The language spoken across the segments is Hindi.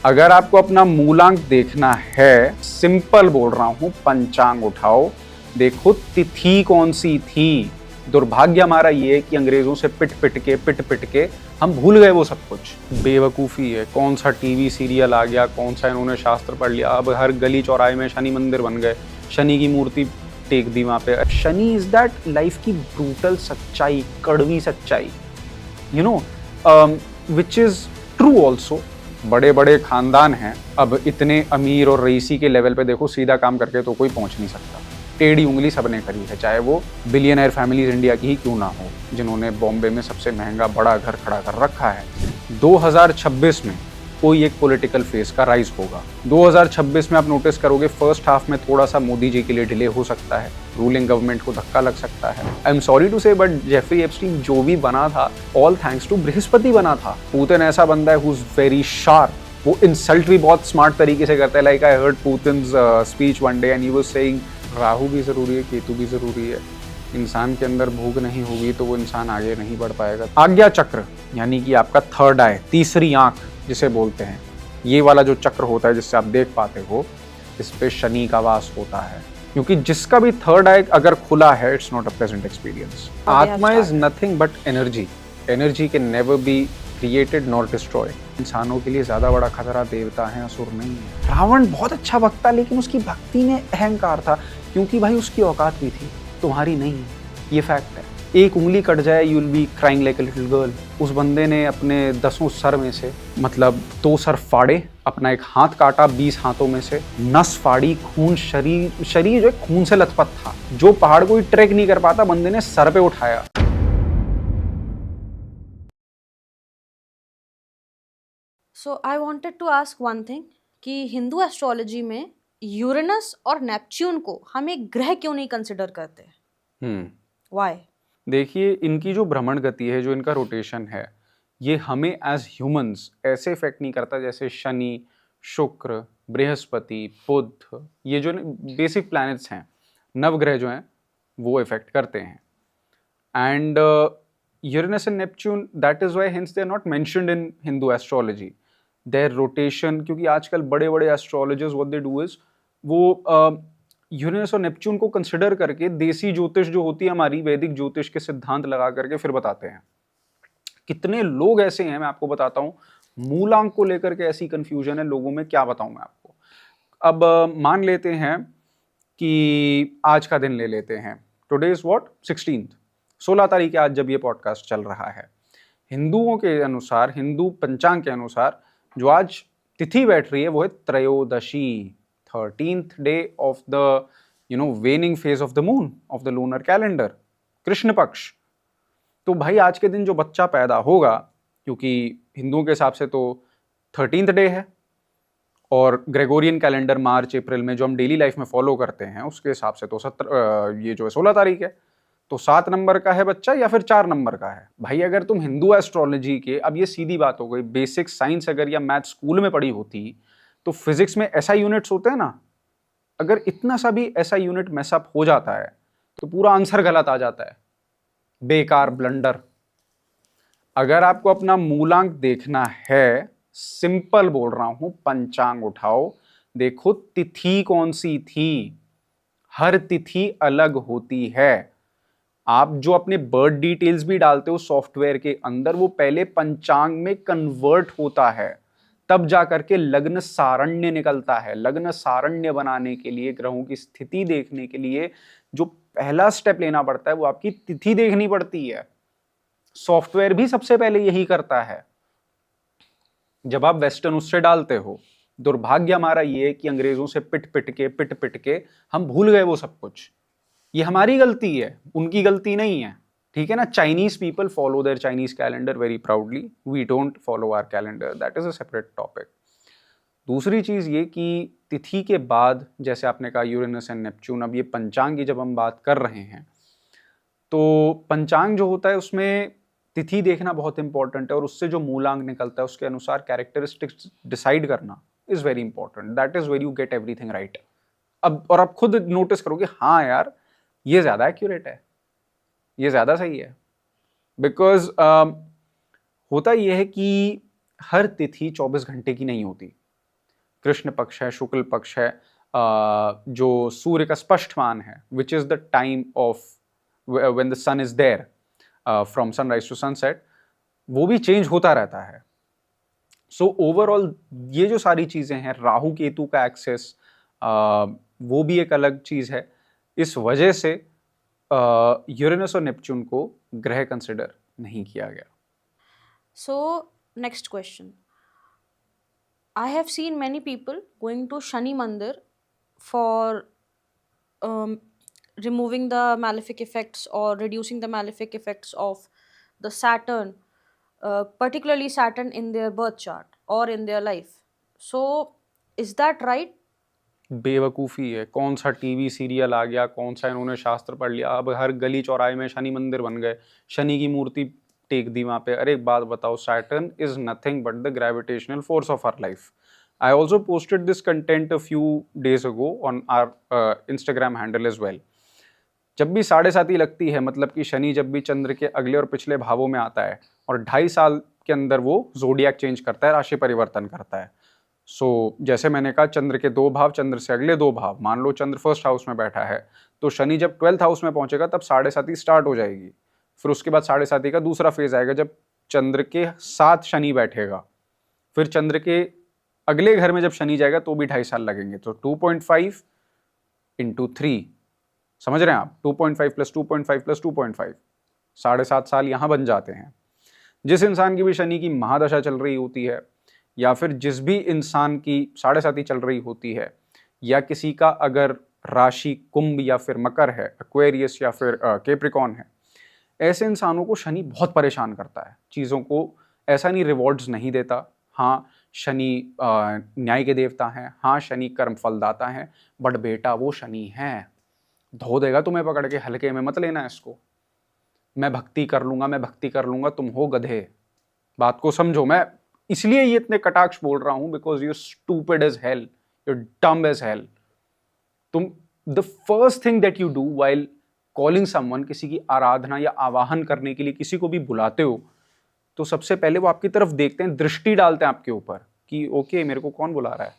अगर आपको अपना मूलांक देखना है, सिंपल बोल रहा हूं, पंचांग उठाओ, देखो तिथि कौन सी थी। दुर्भाग्य हमारा ये है कि अंग्रेजों से पिट पिट के हम भूल गए वो सब कुछ। बेवकूफ़ी है, कौन सा टीवी सीरियल आ गया, कौन सा इन्होंने शास्त्र पढ़ लिया, अब हर गली चौराहे में शनि मंदिर बन गए, शनि की मूर्ति टेक दी वहां पे। शनि इज दैट लाइफ की ब्रूटल सच्चाई, कड़वी सच्चाई, you know, which is true also. बड़े बड़े खानदान हैं, अब इतने अमीर और रईसी के लेवल पे देखो, सीधा काम करके तो कोई पहुंच नहीं सकता। टेढ़ी उंगली सबने करी है, चाहे वो बिलियनर फैमिलीज इंडिया की ही क्यों ना हो, जिन्होंने बॉम्बे में सबसे महंगा बड़ा घर खड़ा कर रखा है। 2026 में कोई एक पॉलिटिकल फेस का राइज होगा। 2026 में आप नोटिस करोगे फर्स्ट हाफ में थोड़ा सा मोदी जी के लिए डिले हो सकता है, रूलिंग गवर्नमेंट को धक्का लग सकता है। आई am sorry to say, but Jeffrey Epstein जो भी बना था, ऑल थैंक्स टू बृहस्पति बना था। पुतिन ऐसा बंदा है हु इज वेरी शार्प, वो इंसल्ट भी बहुत स्मार्ट तरीके से करता है। Like I heard Putin's speech one day and he was saying Rahu भी जरूरी है, केतु भी जरूरी है। इंसान के अंदर भूख नहीं होगी तो वो इंसान आगे नहीं बढ़ पाएगा। आज्ञा चक्र यानी कि आपका थर्ड आई, तीसरी आंख जिसे बोलते हैं, ये वाला जो चक्र होता है जिससे आप देख पाते हो, इस पे शनि का वास होता है। क्योंकि जिसका भी थर्ड आई अगर खुला है, it's not a pleasant experience. आत्मा is nothing but energy. Energy can never be created nor destroy. इंसानों के लिए ज्यादा बड़ा खतरा देवता है, असुर नहीं है। रावण बहुत अच्छा भक्त था, लेकिन उसकी भक्ति में अहंकार था, क्योंकि भाई उसकी औकात भी थी, तुम्हारी नहीं। ये फैक्ट है। एक उंगली कट जाए, you will be crying like a little girl. उस बंदे ने अपने 10 सर में से मतलब 2 सर फाड़े, अपना एक हाथ काटा 20 हाथों में से, नस फाड़ी, खून, शरीर जो है खून से लथपथ था। जो पहाड़ कोई ट्रैक नहीं कर पाता, बंदे ने सर पे उठाया। So I wanted to ask one thing कि हिंदू एस्ट्रोलॉजी में यूरेनस और नेपच्यून को हम एक ग्रह क्यों नहीं कंसिडर करते? व्हाई? देखिए, इनकी जो भ्रमण गति है, जो इनका रोटेशन है, ये हमें एज ह्यूमंस ऐसे इफेक्ट नहीं करता जैसे शनि, शुक्र, बृहस्पति, बुध, ये जो बेसिक प्लैनेट्स हैं, नवग्रह जो हैं, वो इफेक्ट करते हैं। And Uranus and Neptune, that is why hence they are not mentioned in Hindu astrology. Their rotation, क्योंकि आजकल बड़े बड़े astrologers what they do is, वो यूरेनस और नेपच्यून को कंसिडर करके देसी ज्योतिष जो होती है हमारी, वैदिक ज्योतिष के सिद्धांत लगा करके फिर बताते हैं। कितने लोग ऐसे हैं, मैं आपको बताता हूं, मूलांक को लेकर के ऐसी कंफ्यूजन है लोगों में, क्या बताऊं मैं आपको। अब मान लेते हैं कि आज का दिन ले लेते हैं, टुडे इज व्हाट, 16th, 16 तारीख है आज जब ये पॉडकास्ट चल रहा है। हिंदुओं के अनुसार, हिंदू पंचांग के अनुसार, जो आज तिथि बैठ रही है वो है त्रयोदशी, 13th day of the वेनिंग phase of the moon of the lunar calendar, Krishna पक्ष। तो भाई आज के दिन जो बच्चा पैदा होगा, क्योंकि हिंदुओं के हिसाब से तो 13th डे है, और ग्रेगोरियन कैलेंडर मार्च अप्रैल में जो हम डेली लाइफ में फॉलो करते हैं उसके हिसाब से तो ये जो है 16 तारीख है। तो 7 नंबर का है बच्चा या फिर 4 नंबर का है। भाई अगर तुम हिंदू एस्ट्रोलॉजी के, अब ये सीधी बात हो गई, बेसिक साइंस अगर या मैथ स्कूल में पढ़ी होती तो फिजिक्स में ऐसा यूनिट्स होते हैं ना, अगर इतना सा भी ऐसा यूनिट मैसअप हो जाता है तो पूरा आंसर गलत आ जाता है। बेकार ब्लंडर। अगर आपको अपना मूलांक देखना है, सिंपल बोल रहा हूं, पंचांग उठाओ, देखो तिथि कौन सी थी। हर तिथि अलग होती है। आप जो अपने बर्थ डिटेल्स भी डालते हो सॉफ्टवेयर के अंदर, वो पहले पंचांग में कन्वर्ट होता है, तब जाकर के लग्न सारण्य निकलता है। लग्न सारण्य बनाने के लिए, ग्रहों की स्थिति देखने के लिए जो पहला स्टेप लेना पड़ता है वो आपकी तिथि देखनी पड़ती है। सॉफ्टवेयर भी सबसे पहले यही करता है। जब आप वेस्टर्न उससे डालते हो, दुर्भाग्य हमारा ये है कि अंग्रेजों से पिट के हम भूल गए वो सब कुछ। ये हमारी गलती है, उनकी गलती नहीं है, ठीक है ना। Chinese people follow their Chinese calendar very proudly, we don't follow our calendar, that is a separate topic. दूसरी चीज ये कि तिथि के बाद, जैसे आपने कहा यूरेनस एंड नेपच्यून, अब ये पंचांग की जब हम बात कर रहे हैं, तो पंचांग जो होता है उसमें तिथि देखना बहुत इंपॉर्टेंट है, और उससे जो मूलांक निकलता है उसके अनुसार कैरेक्टरिस्टिक्स डिसाइड करना is very important. That is where you get everything right. अब और आप खुद नोटिस करोगे, हाँ यार ये ज्यादा एक्यूरेट है, ये ज्यादा सही है। बिकॉज होता यह है कि हर तिथि 24 घंटे की नहीं होती। कृष्ण पक्ष है, शुक्ल पक्ष है, जो सूर्य का स्पष्टमान है, which is the time of when the sun is there from sunrise to sunset, वो भी चेंज होता रहता है। सो ओवरऑल ये जो सारी चीजें हैं, राहु केतु का एक्सेस, वो भी एक अलग चीज है। इस वजह से यूरेनस और नेपच्यून को ग्रह कंसिडर नहीं किया गया। So, next question. I have seen many people going to Shani Mandir for um, removing the malefic effects or reducing the malefic effects of the Saturn, particularly Saturn in their birth chart or in their life. So, is that right? बेवकूफ़ी है। कौन सा टीवी सीरियल आ गया, कौन सा इन्होंने शास्त्र पढ़ लिया, अब हर गली चौराहे में शनि मंदिर बन गए, शनि की मूर्ति टेक दी वहाँ पे। अरे एक बात बताओ, Saturn is nothing but the gravitational force of our life. I also posted this content a few days ago on our Instagram handle as well. जब भी 7.5 लगती है, मतलब कि शनि जब भी चंद्र के अगले और पिछले भावों में आता है और 2.5 साल के अंदर वो जोडियाक चेंज करता है, राशि परिवर्तन करता है। सो जैसे मैंने कहा, चंद्र के 2 भाव, चंद्र से अगले 2 भाव, मान लो चंद्र फर्स्ट हाउस में बैठा है, तो शनि जब 12th हाउस में पहुंचेगा तब 7.5 स्टार्ट हो जाएगी। फिर उसके बाद 7.5 का दूसरा फेज आएगा जब चंद्र के साथ शनि बैठेगा। फिर चंद्र के अगले घर में जब शनि जाएगा तो भी 2.5 साल लगेंगे। तो 2.5 इंटू 3, समझ रहे हैं आप? 2.5 प्लस 2.5 प्लस 2.5, 7.5 साल यहाँ बन जाते हैं। जिस इंसान की भी शनि की महादशा चल रही होती है, या फिर जिस भी इंसान की 7.5 चल रही होती है, या किसी का अगर राशि कुंभ या फिर मकर है, एक्वेरियस या फिर कैप्रिकॉर्न है, ऐसे इंसानों को शनि बहुत परेशान करता है। चीज़ों को ऐसा नहीं रिवॉर्ड्स नहीं देता। हाँ, शनि न्याय के देवता हैं, हाँ शनि कर्म फलदाता है, बट बेटा वो शनि है, धो देगा तुम्हें पकड़ के, हल्के में मत लेना इसको। मैं भक्ति कर लूंगा, मैं भक्ति कर लूंगा, तुम हो गधे। बात को समझो। मैं इसलिए ये इतने कटाक्ष बोल रहा हूं, because you stupid as hell, you dumb as hell. तुम the first thing that you do while calling someone, किसी की आराधना या आवाहन करने के लिए किसी को भी बुलाते हो, तो सबसे पहले वो आपकी तरफ देखते हैं, दृष्टि डालते हैं आपके ऊपर कि ओके मेरे को कौन बुला रहा है।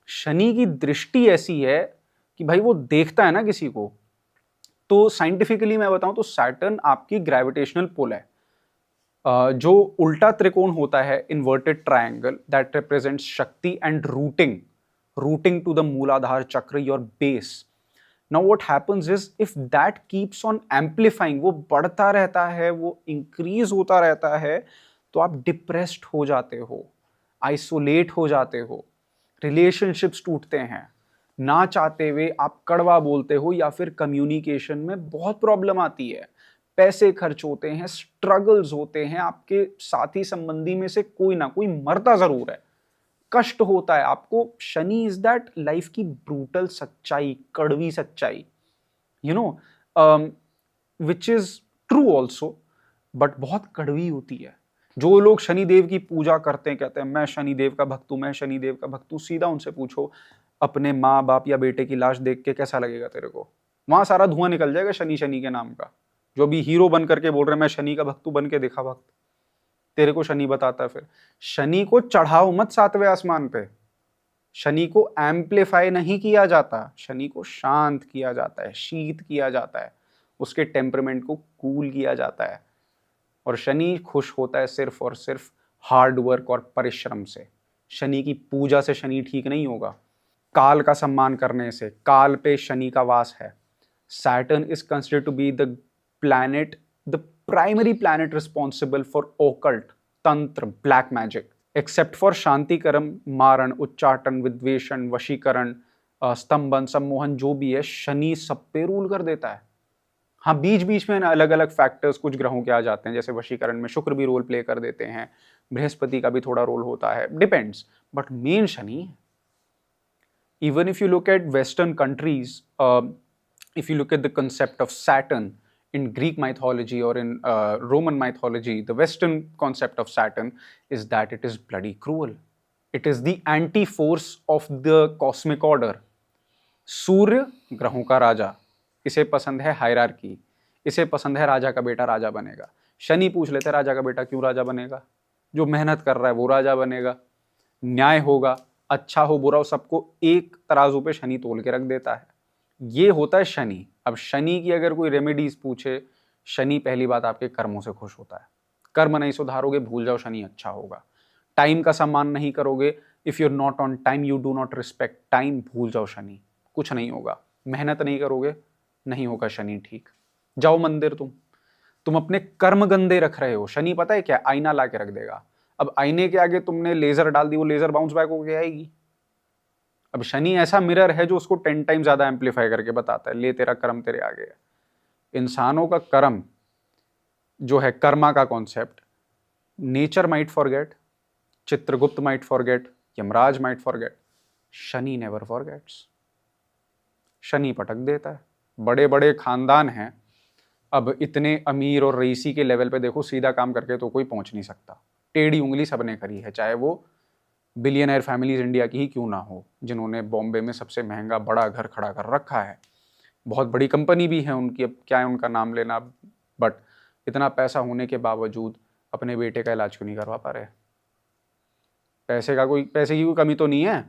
शनि की दृष्टि ऐसी है कि भाई वो देखता है ना किसी को। तो साइंटिफिकली मैं बताऊं तो सैटर्न आपकी ग्रेविटेशनल पुल है। जो उल्टा त्रिकोण होता है, इन्वर्टेड ट्रायंगल, दैट रिप्रेजेंट्स शक्ति एंड रूटिंग टू द मूलाधार चक्र, your base. Now what happens is, if that keeps on amplifying, वो बढ़ता रहता है, वो इंक्रीज होता रहता है, तो आप डिप्रेस्ड हो जाते हो, आइसोलेट हो जाते हो, रिलेशनशिप्स टूटते हैं, ना चाहते हुए आप कड़वा बोलते हो, या फिर कम्युनिकेशन में बहुत प्रॉब्लम आती है, पैसे खर्च होते हैं, स्ट्रगल्स होते हैं, आपके साथी संबंधी में से कोई ना कोई मरता जरूर है, कष्ट होता है आपको। शनि इज दैट लाइफ की ब्रूटल सच्चाई, कड़वी सच्चाई, you know, which is true also, but बहुत कड़वी होती है। जो लोग शनिदेव की पूजा करते हैं, कहते हैं मैं शनिदेव का भक्त हूं, मैं शनिदेव का भक्त हूं, सीधा उनसे पूछो अपने माँ बाप या बेटे की लाश देख के कैसा लगेगा तेरे को? वहां सारा धुआं निकल जाएगा शनि शनि के नाम का। जो भी हीरो बन करके बोल रहे हैं मैं शनि का भक्त हूं, बन के दिखा भक्त, तेरे को शनि बताता है। फिर शनि को चढ़ाओ मत 7वें आसमान पे। शनि को एम्प्लीफाई नहीं किया जाता, शनि को शांत किया जाता है, शीत किया जाता है, उसके टेम्परमेंट को कूल किया जाता है। और शनि खुश होता है सिर्फ और सिर्फ हार्ड वर्क और परिश्रम से। शनि की पूजा से शनि ठीक नहीं होगा, काल का सम्मान करने से। काल पे शनि का वास है। Saturn is considered to be the planet, the primary planet responsible for occult, tantra, black magic, except for शांतिकरम, मारण, उच्चाटन, विद्वेषण, वशीकरण, स्तंभन, सम्मोहन, जो भी है, शनि सब पे रूल कर देता है। हाँ, बीच बीच में अलग अलग फैक्टर्स कुछ ग्रहों के आ जाते हैं, जैसे वशीकरण में शुक्र भी रोल प्ले कर देते हैं, बृहस्पति का भी थोड़ा रोल होता है, depends, but main Shani. Even if you look at Western countries, if you look at the concept of Saturn in Greek mythology or in Roman mythology, the Western concept of Saturn is that it is bloody cruel. It is the anti-force of the cosmic order. सूर्य ग्रहों का राजा, इसे पसंद है हायरार्की, इसे पसंद है राजा का बेटा राजा बनेगा। शनि पूछ लेते हैं राजा का बेटा क्यों राजा बनेगा? जो मेहनत कर रहा है वो राजा बनेगा, न्याय होगा, अच्छा हो बुरा हो सबको एक तराजू पे शनि तोल के रख देता है। ये होता है शनि। अब शनि की अगर कोई रेमेडीज पूछे, शनि पहली बात आपके कर्मों से खुश होता है। कर्म नहीं सुधारोगे, भूल जाओ, शनि अच्छा होगा। टाइम का सम्मान नहीं करोगे, if you are not on time, you do not respect time, भूल जाओ शनि, कुछ नहीं होगा। मेहनत नहीं करोगे, नहीं होगा शनि ठीक। जाओ मंदिर, तुम अपने कर्म गंदे रख रहे हो, शनि पता है क्या, आईना ला के रख देगा। अब आईने के आगे तुमने लेजर डाल दी, वो लेजर बाउंस बैक होके आएगी। अब शनि ऐसा मिरर है जो उसको 10 टाइम ज्यादा एम्पलीफाई करके बताता है, ले तेरा कर्म तेरे आगे है। इंसानों का कर्म जो है, कर्मा का concept, nature might forget, Chitragupta might forget, Yamraj might forget, Shani never forgets. Shani पटक देता है। बड़े बड़े खानदान हैं, अब इतने अमीर और रईसी के लेवल पे देखो, सीधा काम करके तो कोई पहुंच नहीं सकता। टेढ़ी उंगली सबने करी है, चाहे वो बिलियनर फैमिलीज इंडिया की ही क्यों ना हो, जिन्होंने बॉम्बे में सबसे महंगा बड़ा घर खड़ा कर रखा है, बहुत बड़ी कंपनी भी है उनकी, अब क्या है उनका नाम लेना, बट इतना पैसा होने के बावजूद अपने बेटे का इलाज क्यों नहीं करवा पा रहे? पैसे की कोई कमी तो नहीं है।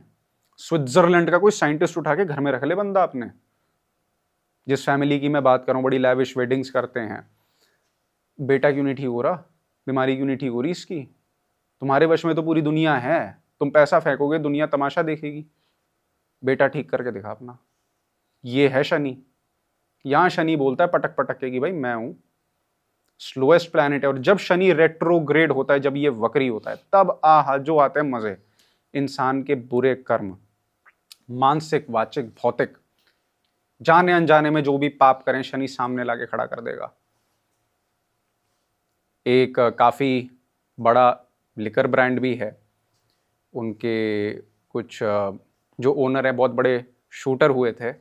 स्विट्जरलैंड का कोई साइंटिस्ट उठा के घर में रख ले बंदा अपने। जिस फैमिली की मैं बात कर रहा हूँ, बड़ी लैविश वेडिंग्स करते हैं, बेटा क्यों नहीं ठीक हो रहा, बीमारी क्यों नहीं ठीक हो रही इसकी? तुम्हारे वश में तो पूरी दुनिया है, तुम पैसा फेंकोगे, दुनिया तमाशा देखेगी। बेटा ठीक करके दिखा अपना। ये है शनि। यहां शनि बोलता है पटक पटक के कि भाई मैं हूं स्लोएस्ट प्लैनेट है। और जब शनि रेट्रोग्रेड होता है, जब ये वक्री होता है, तब आहा जो आते हैं मजे। इंसान के बुरे कर्म, मानसिक, वाचिक, भौतिक, जाने अनजाने में जो भी पाप करें, शनि सामने लाके खड़ा कर देगा। एक काफी बड़ा लिकर ब्रांड भी है, उनके कुछ जो ओनर है बहुत बड़े शूटर हुए थे,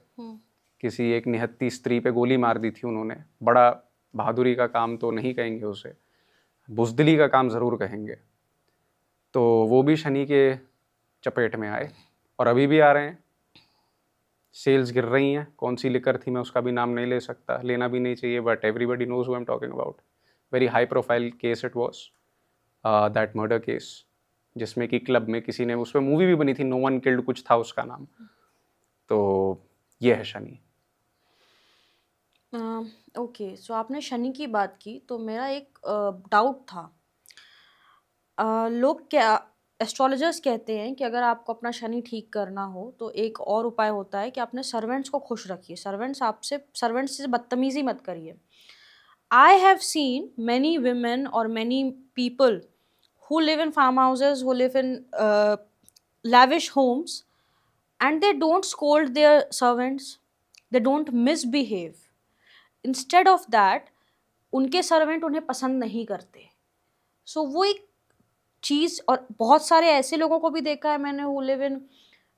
किसी एक निहत्ती स्त्री पे गोली मार दी थी उन्होंने। बड़ा बहादुरी का काम तो नहीं कहेंगे उसे, बुजदिली का काम ज़रूर कहेंगे। तो वो भी शनि के चपेट में आए और अभी भी आ रहे हैं। सेल्स गिर रही हैं। कौन सी लिकर थी मैं उसका भी नाम नहीं ले सकता, लेना भी नहीं चाहिए, but everybody knows who I am talking about. Very high profile case it was, that murder case, जिसमें कि क्लब में किसी ने, उस पर मूवी भी बनी थी, नो वन किल्ड कुछ था उसका नाम। तो ये है शनि। ओके, सो आपने शनि की बात की तो मेरा एक डाउट था। लोग क्या, एस्ट्रोलॉजर्स कहते हैं कि अगर आपको अपना शनि ठीक करना हो तो एक और उपाय होता है कि अपने सर्वेंट्स को खुश रखिए, सर्वेंट्स से बदतमीजी मत करिए। I have seen many women or many people who live in farmhouses, who live in lavish homes, and they don't scold their servants, they don't misbehave. Instead of that, उनके सर्वेंट उन्हें पसंद नहीं करते। सो वो एक चीज़, और बहुत सारे ऐसे लोगों को भी देखा है मैंने who live in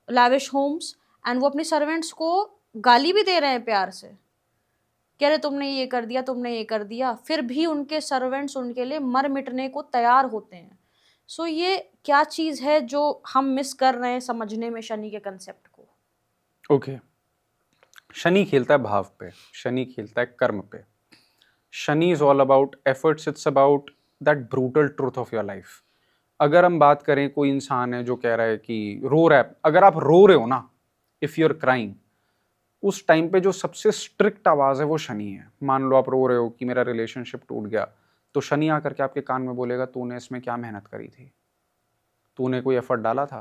lavish homes and वो अपने सर्वेंट्स को गाली भी दे रहे हैं प्यार से, कह रहे तुमने ये कर दिया, तुमने ये कर दिया, फिर भी उनके सर्वेंट्स उनके लिए मर मिटने को तैयार होते हैं। सो ये क्या चीज़ है जो हम मिस कर रहे हैं समझने में शनि के कंसेप्ट को? ओके, शनि खेलता है भाव पे, शनि खेलता है कर्म पे। Shani is all about efforts, it's about that brutal truth of your life. अगर हम बात करें, कोई इंसान है जो कह रहा है कि रो रहा है, अगर आप रो रहे हो ना, इफ यू आर क्राइंग, उस टाइम पे जो सबसे स्ट्रिक्ट आवाज है वो शनि है। मान लो आप रो रहे हो कि मेरा रिलेशनशिप टूट गया, तो शनि आकर के आपके कान में बोलेगा तूने इसमें क्या मेहनत करी थी, तूने कोई एफर्ट डाला था,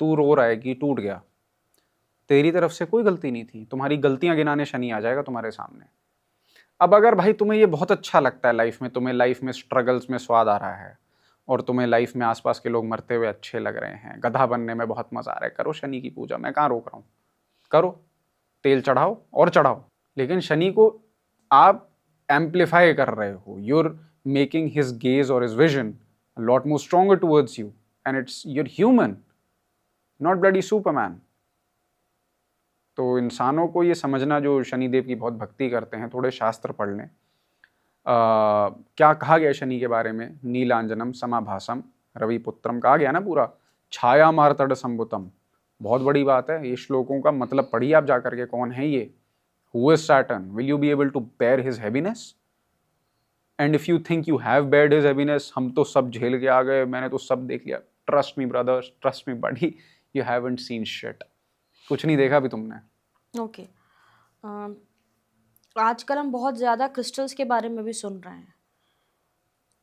तू रो रहा है कि टूट गया, तेरी तरफ से कोई गलती नहीं थी। तुम्हारी गलतियां गिनाने शनि आ जाएगा तुम्हारे सामने। अब अगर भाई तुम्हें ये बहुत अच्छा लगता है लाइफ में, तुम्हें लाइफ में स्ट्रगल्स में स्वाद आ रहा है और तुम्हें लाइफ में आसपास के लोग मरते हुए अच्छे लग रहे हैं, गधा बनने में बहुत मजा आ रहा है, करो शनि की पूजा, मैं कहाँ रोक रहा हूँ, करो, तेल चढ़ाओ और चढ़ाओ। लेकिन शनि को आप एम्पलीफाई कर रहे हो, यूर मेकिंग हिज गेज और his vision lot more stronger towards you, and it's you're human, not bloody superman. तो इंसानों को ये समझना, जो शनिदेव की बहुत भक्ति करते हैं, थोड़े शास्त्र पढ़ लें। क्या कहा गया शनि के बारे में, नीलांजनम समाभासम रविपुत्रम कहा गया ना पूरा, छाया मारतड़ संभुतम। बहुत बड़ी बात है, ये श्लोकों का मतलब पढ़िए आप जाकर के, कौन है ये, who is Saturn, will you be able to bear his heaviness, and if you think you have beared his heaviness, हम तो सब झेल के आ गए, मैंने तो सब देख लिया, trust me brothers, trust me buddy, you haven't seen shit. कुछ नहीं देखा भी तुमने. ओके आजकल हम बहुत ज़्यादा क्रिस्टल्स के बारे में भी सुन रहे हैं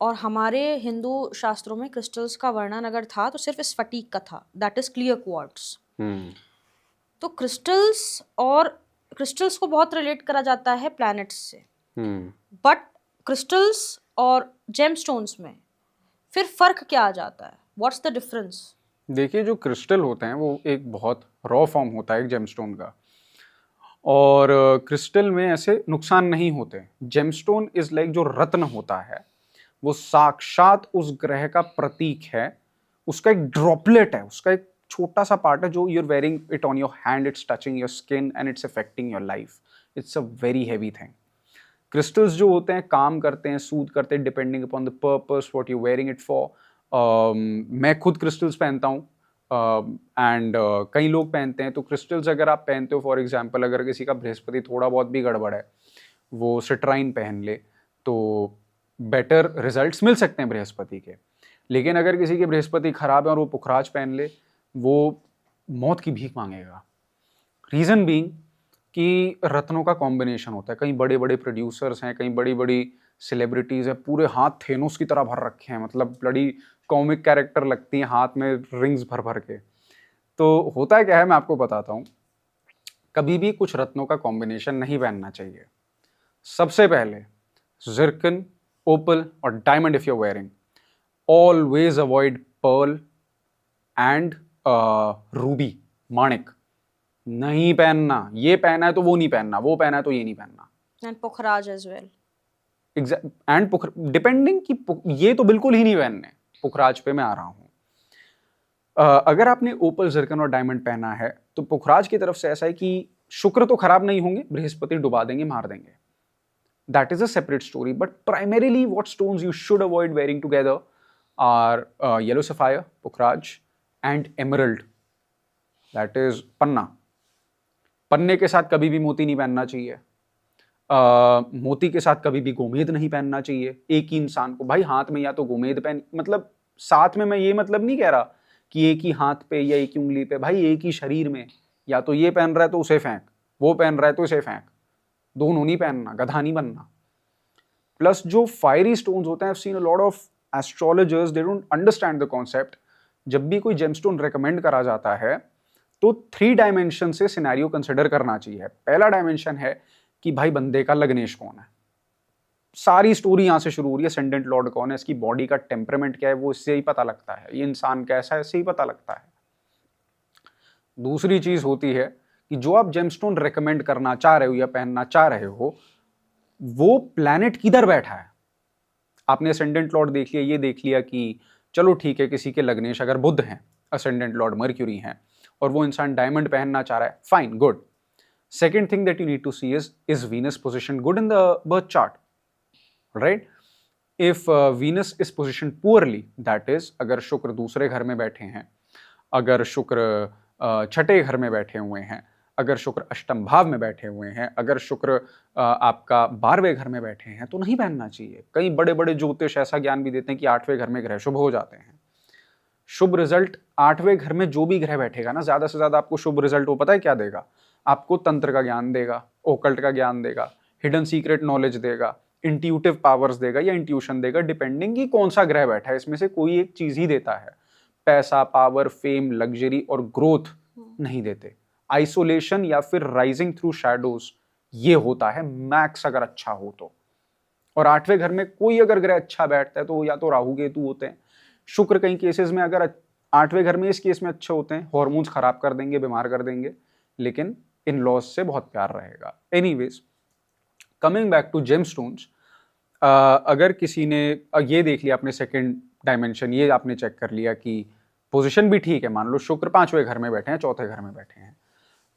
और हमारे हिंदू शास्त्रों में क्रिस्टल्स का वर्णन अगर था तो सिर्फ स्फटिक का था, दैट इज क्लियर क्वार्ट्स. तो क्रिस्टल्स को बहुत रिलेट करा जाता है प्लैनेट्स से, बट क्रिस्टल्स और जेमस्टोन्स में फिर फर्क क्या आ जाता है? What's the difference? देखिए, जो क्रिस्टल होते हैं वो एक बहुत रॉ फॉर्म होता है एक जेमस्टोन का, और क्रिस्टल में ऐसे नुकसान नहीं होते. जेमस्टोन इज लाइक जो रत्न होता है वो साक्षात उस ग्रह का प्रतीक है, उसका एक ड्रॉपलेट है, उसका एक छोटा सा पार्ट है जो you're wearing it on your hand, it's touching your skin and it's affecting your life. It's a very heavy thing. Crystals जो होते हैं काम करते हैं, सूद करते हैं depending upon the purpose what you wearing it for. मैं खुद क्रिस्टल्स पहनता हूँ एंड कई लोग पहनते हैं. तो क्रिस्टल्स अगर आप पहनते हो, फॉर एग्जांपल अगर किसी का बृहस्पति थोड़ा बहुत भी गड़बड़ है, वो सिट्राइन पहन ले तो बेटर रिजल्ट्स मिल सकते हैं बृहस्पति के. लेकिन अगर किसी के बृहस्पति खराब है और वो पुखराज पहन ले, वो मौत की भीख मांगेगा. रीज़न बीइंग कि रत्नों का कॉम्बिनेशन होता है. कई बड़े बड़े प्रोड्यूसर्स हैं, कई बड़ी बड़ी सेलिब्रिटीज़ हैं, पूरे हाथ थेनोस की तरह भर रखे हैं, मतलब बड़ी कॉमिक कैरेक्टर लगती हैं, हाथ में रिंग्स भर भर के. तो होता है क्या है, मैं आपको बताता हूँ. कभी भी कुछ रत्नों का कॉम्बिनेशन नहीं पहनना चाहिए. सबसे पहले जिरकन, ओपल और diamond if you are wearing, always avoid pearl and ruby, माणिक नहीं पहनना. ये पहना है तो वो नहीं पहनना, वो पहना है तो ये नहीं पहनना. एंड पुखराज एज वेल. एंड डिपेंडिंग कि ये तो बिल्कुल ही नहीं पहनने. पुखराज पे मैं आ रहा हूँ. अगर आपने ओपल, जिरकन और डायमंड पहना है तो पुखराज की तरफ से ऐसा है कि शुक्र तो खराब नहीं होंगे, बृहस्पति डुबा देंगे, मार देंगे. That is a separate story. But primarily what stones you should avoid wearing together are yellow sapphire, पुखराज एंड एमरल्ड, दैट इज पन्ना. पन्ने के साथ कभी भी मोती नहीं पहनना चाहिए. मोती के साथ कभी भी गोमेद नहीं पहनना चाहिए. एक ही इंसान को भाई हाथ में या तो गोमेद पहन, मतलब साथ में, मैं ये मतलब नहीं कह रहा कि एक ही हाथ पे या एक ही उंगली पे, भाई एक ही शरीर में या तो ये पहन रहा है तो उसे फेंक, वो पहन रहा है तो इसे फेंक. दोनों नहीं पहनना, गधा नहीं बनना. प्लस जो फायरी स्टोन्स होते हैं, I've seen a lot of astrologers, they don't understand the concept. जब भी कोई जेमस्टोन रेकमेंड करा जाता है तो 3 डायमेंशन से सिनेरियो कंसिडर करना चाहिए. पहला डायमेंशन है कि भाई बंदे का लग्नेश कौन है. सारी स्टोरी यहाँ से शुरू हो रही है. असेंडेंट लॉर्ड कौन है, इसकी बॉडी का टेम्परामेंट क्या है, वो इससे ही पता लगता है. ये इंसान कैसा है, इससे ही पता लगता है. दूसरी चीज होती है कि जो आप जेमस्टोन रेकमेंड करना चाह रहे हो या पहनना चाह रहे हो, वो प्लैनेट किधर बैठा है. आपने असेंडेंट लॉर्ड देख लिया, ये देख लिया कि चलो ठीक है, किसी के लग्नेश अगर बुध हैं, असेंडेंट लॉर्ड मर्क्यूरी हैं, और वो इंसान डायमंड पहनना चाह रहा है, fine, good. Second thing that you need to see is Venus position good in the birth chart, right? If Venus is positioned poorly, that is, अगर शुक्र दूसरे घर में बैठे हैं, अगर शुक्र छठे घर में बैठे हुए हैं, अगर शुक्र अष्टम भाव में बैठे हुए हैं, अगर शुक्र आपका 12वें घर में बैठे हैं, तो नहीं पहनना चाहिए. कई बड़े बड़े ज्योतिष ऐसा ज्ञान भी देते हैं कि 8वें घर में ग्रह शुभ हो जाते हैं. शुभ रिजल्ट 8वें घर में जो भी ग्रह बैठेगा ना, ज्यादा से ज्यादा आपको शुभ रिजल्ट वो पता है क्या देगा? आपको तंत्र का ज्ञान देगा, ओकल्ट का ज्ञान देगा, हिडन सीक्रेट नॉलेज देगा, इंट्यूटिव पावर्स देगा या इंट्यूशन देगा, डिपेंडिंग कि कौन सा ग्रह बैठा है. इसमें से कोई एक चीज ही देता है. पैसा, पावर, फेम, लग्जरी और ग्रोथ नहीं देते. आइसोलेशन या फिर राइजिंग थ्रू शैडोज, ये होता है मैक्स अगर अच्छा हो तो. और 8वें घर में कोई अगर ग्रह अच्छा बैठता है तो या तो राहु केतु होते हैं. शुक्र कई केसेस में अगर 8वें घर में इस केस में अच्छे होते हैं, हॉर्मोन्स खराब कर देंगे, बीमार कर देंगे, लेकिन इन लॉज से बहुत प्यार रहेगा. Anyways, coming back to gemstones, अगर किसी ने ये देख लिया आपने सेकंड डायमेंशन, ये आपने चेक कर लिया कि पोजीशन भी ठीक है, मान लो शुक्र 5वें घर में बैठे हैं, चौथे घर में बैठे हैं.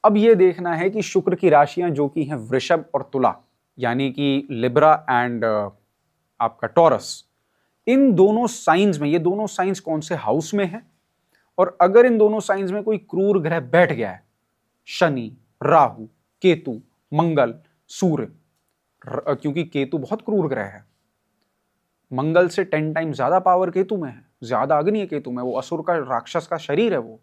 अब ये देखना है कि शुक्र की राशियां जो कि हैं वृषभ और तुला, यानी कि लिब्रा एंड आपका टॉरस, इन दोनों साइंस में, ये दोनों साइंस कौन से हाउस में है. और अगर इन दोनों साइंस में कोई क्रूर ग्रह बैठ गया है, शनि, राहु, केतु, मंगल, सूर्य, क्योंकि केतु बहुत क्रूर ग्रह है, मंगल से 10 टाइम ज्यादा पावर केतु में है, ज्यादा अग्नि है केतु में, वो असुर का, राक्षस का शरीर है वो.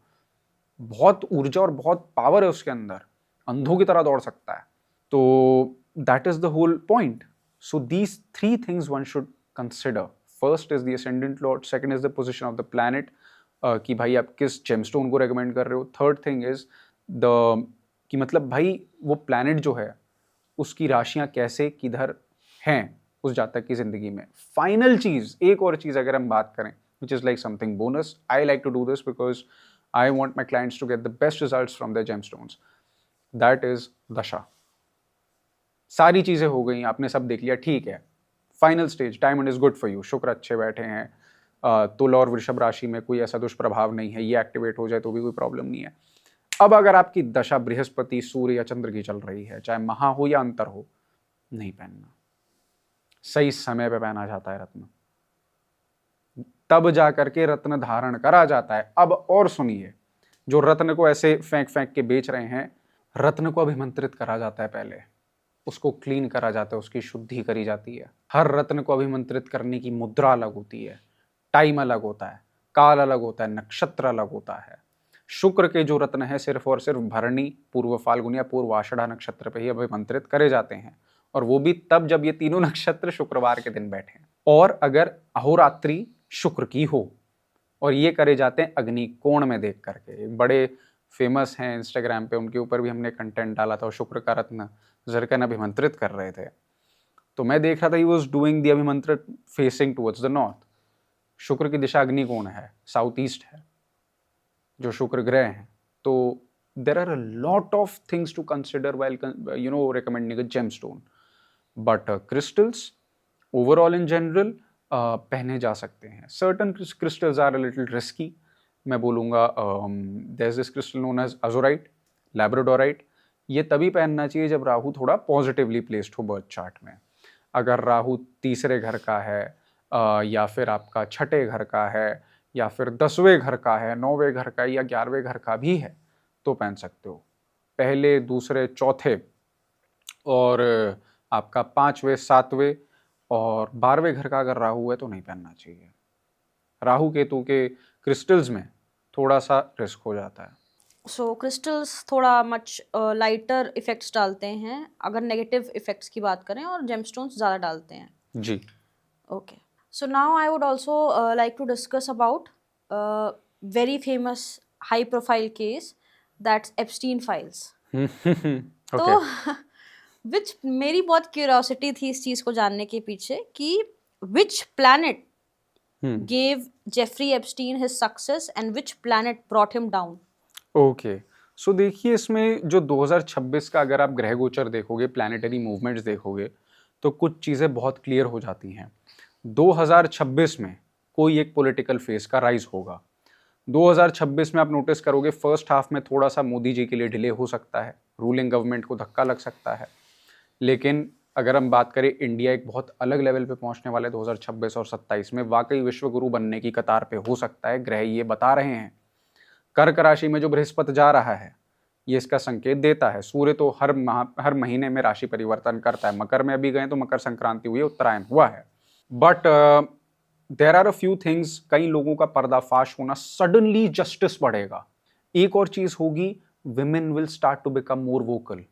बहुत ऊर्जा और बहुत पावर है उसके अंदर, अंधों की तरह दौड़ सकता है। तो that is the whole point. So these 3 things one should consider. First is the ascendant lord, second is the position of the planet, कि भाई आप किस जेमस्टोन को रेकमेंड कर रहे हो। थर्ड थिंग इज द कि मतलब भाई वो प्लैनेट जो है उसकी राशियां कैसे किधर हैं उस जातक की जिंदगी में। फाइनल चीज, एक और चीज अगर हम बात करें, which is like something bonus, I like to do this because I want my clients to get the best results from their gemstones, that is dasha। सारी चीजें हो गई, आपने सब देख लिया, ठीक है। Final stage, diamond is good for you, शुक्र अच्छे बैठे हैं, तुला और वृषभ राशि में कोई ऐसा दुष्प्रभाव नहीं है, ये एक्टिवेट हो जाए तो भी कोई प्रॉब्लम नहीं है। अब अगर आपकी दशा बृहस्पति, सूर्य या चंद्र की चल रही है, चाहे महा हो या अंतर हो, नहीं पहनना। सही समय पे पहना जाता है रत्न, तब जाकर के रत्न धारण करा जाता है। अब और सुनिए, जो रत्न को ऐसे फेंक फेंक के बेच रहे हैं, रत्न को अभिमंत्रित करा जाता है, पहले उसको क्लीन करा जाता है, उसकी शुद्धि करी जाती है। हर रत्न को अभिमंत्रित करने की मुद्रा अलग होती है, टाइम अलग होता है, काल अलग होता है, नक्षत्र अलग होता है। शुक्र के जो रत्न है सिर्फ और सिर्फ भरणी, पूर्व फाल्गुन या पूर्व आषाढ़ नक्षत्र पे ही अभिमंत्रित करे जाते हैं, और वो भी तब जब ये तीनों नक्षत्र शुक्रवार के दिन बैठे। और अगर अहोरात्रि शुक्र की हो, और ये करे जाते हैं अग्नि कोण में देख करके। बड़े फेमस हैं इंस्टाग्राम पे, उनके ऊपर भी हमने कंटेंट डाला था, शुक्र का रत्न जरकन अभिमंत्रित कर रहे थे। तो मैं देख रहा था, ही वाज डूइंग द अभिमंत्रित फेसिंग टुवर्ड्स द नॉर्थ। शुक्र की दिशा अग्नि कोण है, साउथ ईस्ट है जो शुक्र ग्रह हैं। तो there are a lot of things to consider while recommending a gemstone, but crystals overall in general पहने जा सकते हैं। Certain crystals are a little risky, मैं बोलूँगा। There is this crystal known as azurite, labradorite. ये तभी पहनना चाहिए जब राहु थोड़ा पॉजिटिवली प्लेस्ड हो बर्थ चार्ट में। अगर राहु तीसरे घर का है, या फिर आपका छठे घर का है, या फिर 10वें घर का है, 9वें घर का या 11वें घर का भी है, तो पहन सकते हो। पहले, दूसरे, चौथे और आपका 5वें, 7वें और 12वें घर का अगर राहु है तो नहीं पहनना चाहिए। राहु केतु के क्रिस्टल्स में थोड़ा सा रिस्क हो जाता है। सो क्रिस्टल्स थोड़ा मच लाइटर इफेक्ट्स डालते हैं अगर नेगेटिव इफेक्ट्स की बात करें, और जेमस्टोन्स ज़्यादा डालते हैं। जी। Okay. So now I would also like to discuss about very famous high profile case, that's Epstein files. तो which मेरी बहुत क्यूरियोसिटी थी इस चीज़ को जानने के पीछे कि which planet gave Jeffrey Epstein his success and which planet brought him down. Okay, so देखिए, इसमें जो 2026 का अगर आप ग्रह गोचर देखोगे, प्लैनेटरी मूवमेंट्स देखोगे, तो कुछ चीज़ें बहुत क्लियर हो जाती हैं। 2026 में कोई एक पॉलिटिकल फेस का राइज होगा। 2026 में आप नोटिस करोगे फर्स्ट हाफ में थोड़ा सा मोदी जी के लिए डिले हो सकता है, रूलिंग गवर्नमेंट को धक्का लग सकता है। लेकिन अगर हम बात करें, इंडिया एक बहुत अलग लेवल पे पहुंचने वाले 2026 और 27 में, वाकई विश्व गुरु बनने की कतार पे हो सकता है। ग्रह ये बता रहे हैं। कर्क राशि में जो बृहस्पति जा रहा है, ये इसका संकेत देता है। सूर्य तो हर महीने में राशि परिवर्तन करता है। मकर में अभी गए तो मकर संक्रांति हुई, उत्तरायण हुआ है। But there are a few things, कई लोगों का पर्दाफाश होना, सडनली जस्टिस बढ़ेगा। एक और चीज होगी, women will start to become more vocal.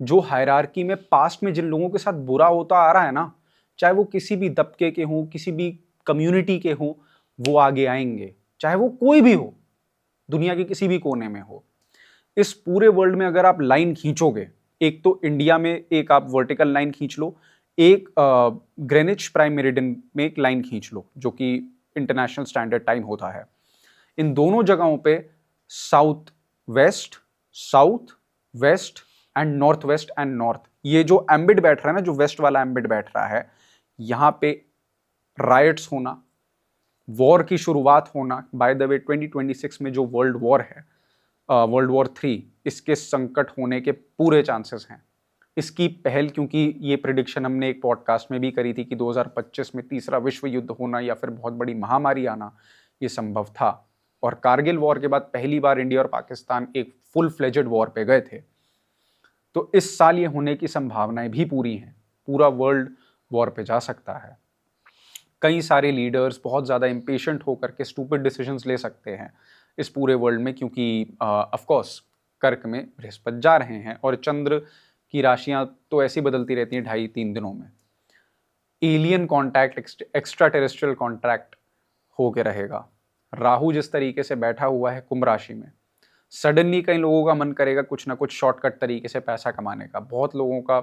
जो हायरार्की में पास्ट में जिन लोगों के साथ बुरा होता आ रहा है ना, चाहे वो किसी भी तबके के हों, किसी भी कम्युनिटी के हों, वो आगे आएंगे, चाहे वो कोई भी हो, दुनिया के किसी भी कोने में हो। इस पूरे वर्ल्ड में अगर आप लाइन खींचोगे, एक तो इंडिया में एक आप वर्टिकल लाइन खींच लो, एक ग्रेनिच प्राइम मेरिडियन में एक लाइन खींच लो, जो कि इंटरनेशनल स्टैंडर्ड टाइम होता है। इन दोनों जगहों पे south west and north west and north, ये जो एम्बिड बैठ रहा है ना, जो वेस्ट वाला एम्बिड बैठ रहा है, यहां पे राइट्स होना, वॉर की शुरुआत होना। बाय द वे 2026 में जो वर्ल्ड वॉर है, वर्ल्ड वॉर 3, इसके संकट होने के पूरे चांसेस हैं। इसकी पहल, क्योंकि ये प्रिडिक्शन हमने एक पॉडकास्ट में भी करी थी कि 2025 में तीसरा विश्व युद्ध होना या फिर बहुत बड़ी महामारी आना, ये संभव था। और कारगिल वॉर के बाद पहली बार इंडिया और पाकिस्तान एक फुल फ्लेजेड वॉर पे गए थे। तो इस साल ये होने की संभावनाएं भी पूरी हैं। पूरा वर्ल्ड वॉर पे जा सकता है। कई सारे लीडर्स बहुत ज़्यादा इम्पेशेंट होकर के स्टूपिड डिसीजंस ले सकते हैं। इस पूरे वर्ल्ड में, क्योंकि ऑफ कोर्स कर्क में बृहस्पति जा रहे हैं और चंद्र की राशियां तो ऐसी बदलती रहती हैं 2.5-3 दिनों में। Alien contact, extra terrestrial contact होके रहेगा। राहु जिस तरीके से बैठा हुआ है कुंभ राशि में, सडनली कई लोगों का मन करेगा कुछ ना कुछ शॉर्टकट तरीके से पैसा कमाने का। बहुत लोगों का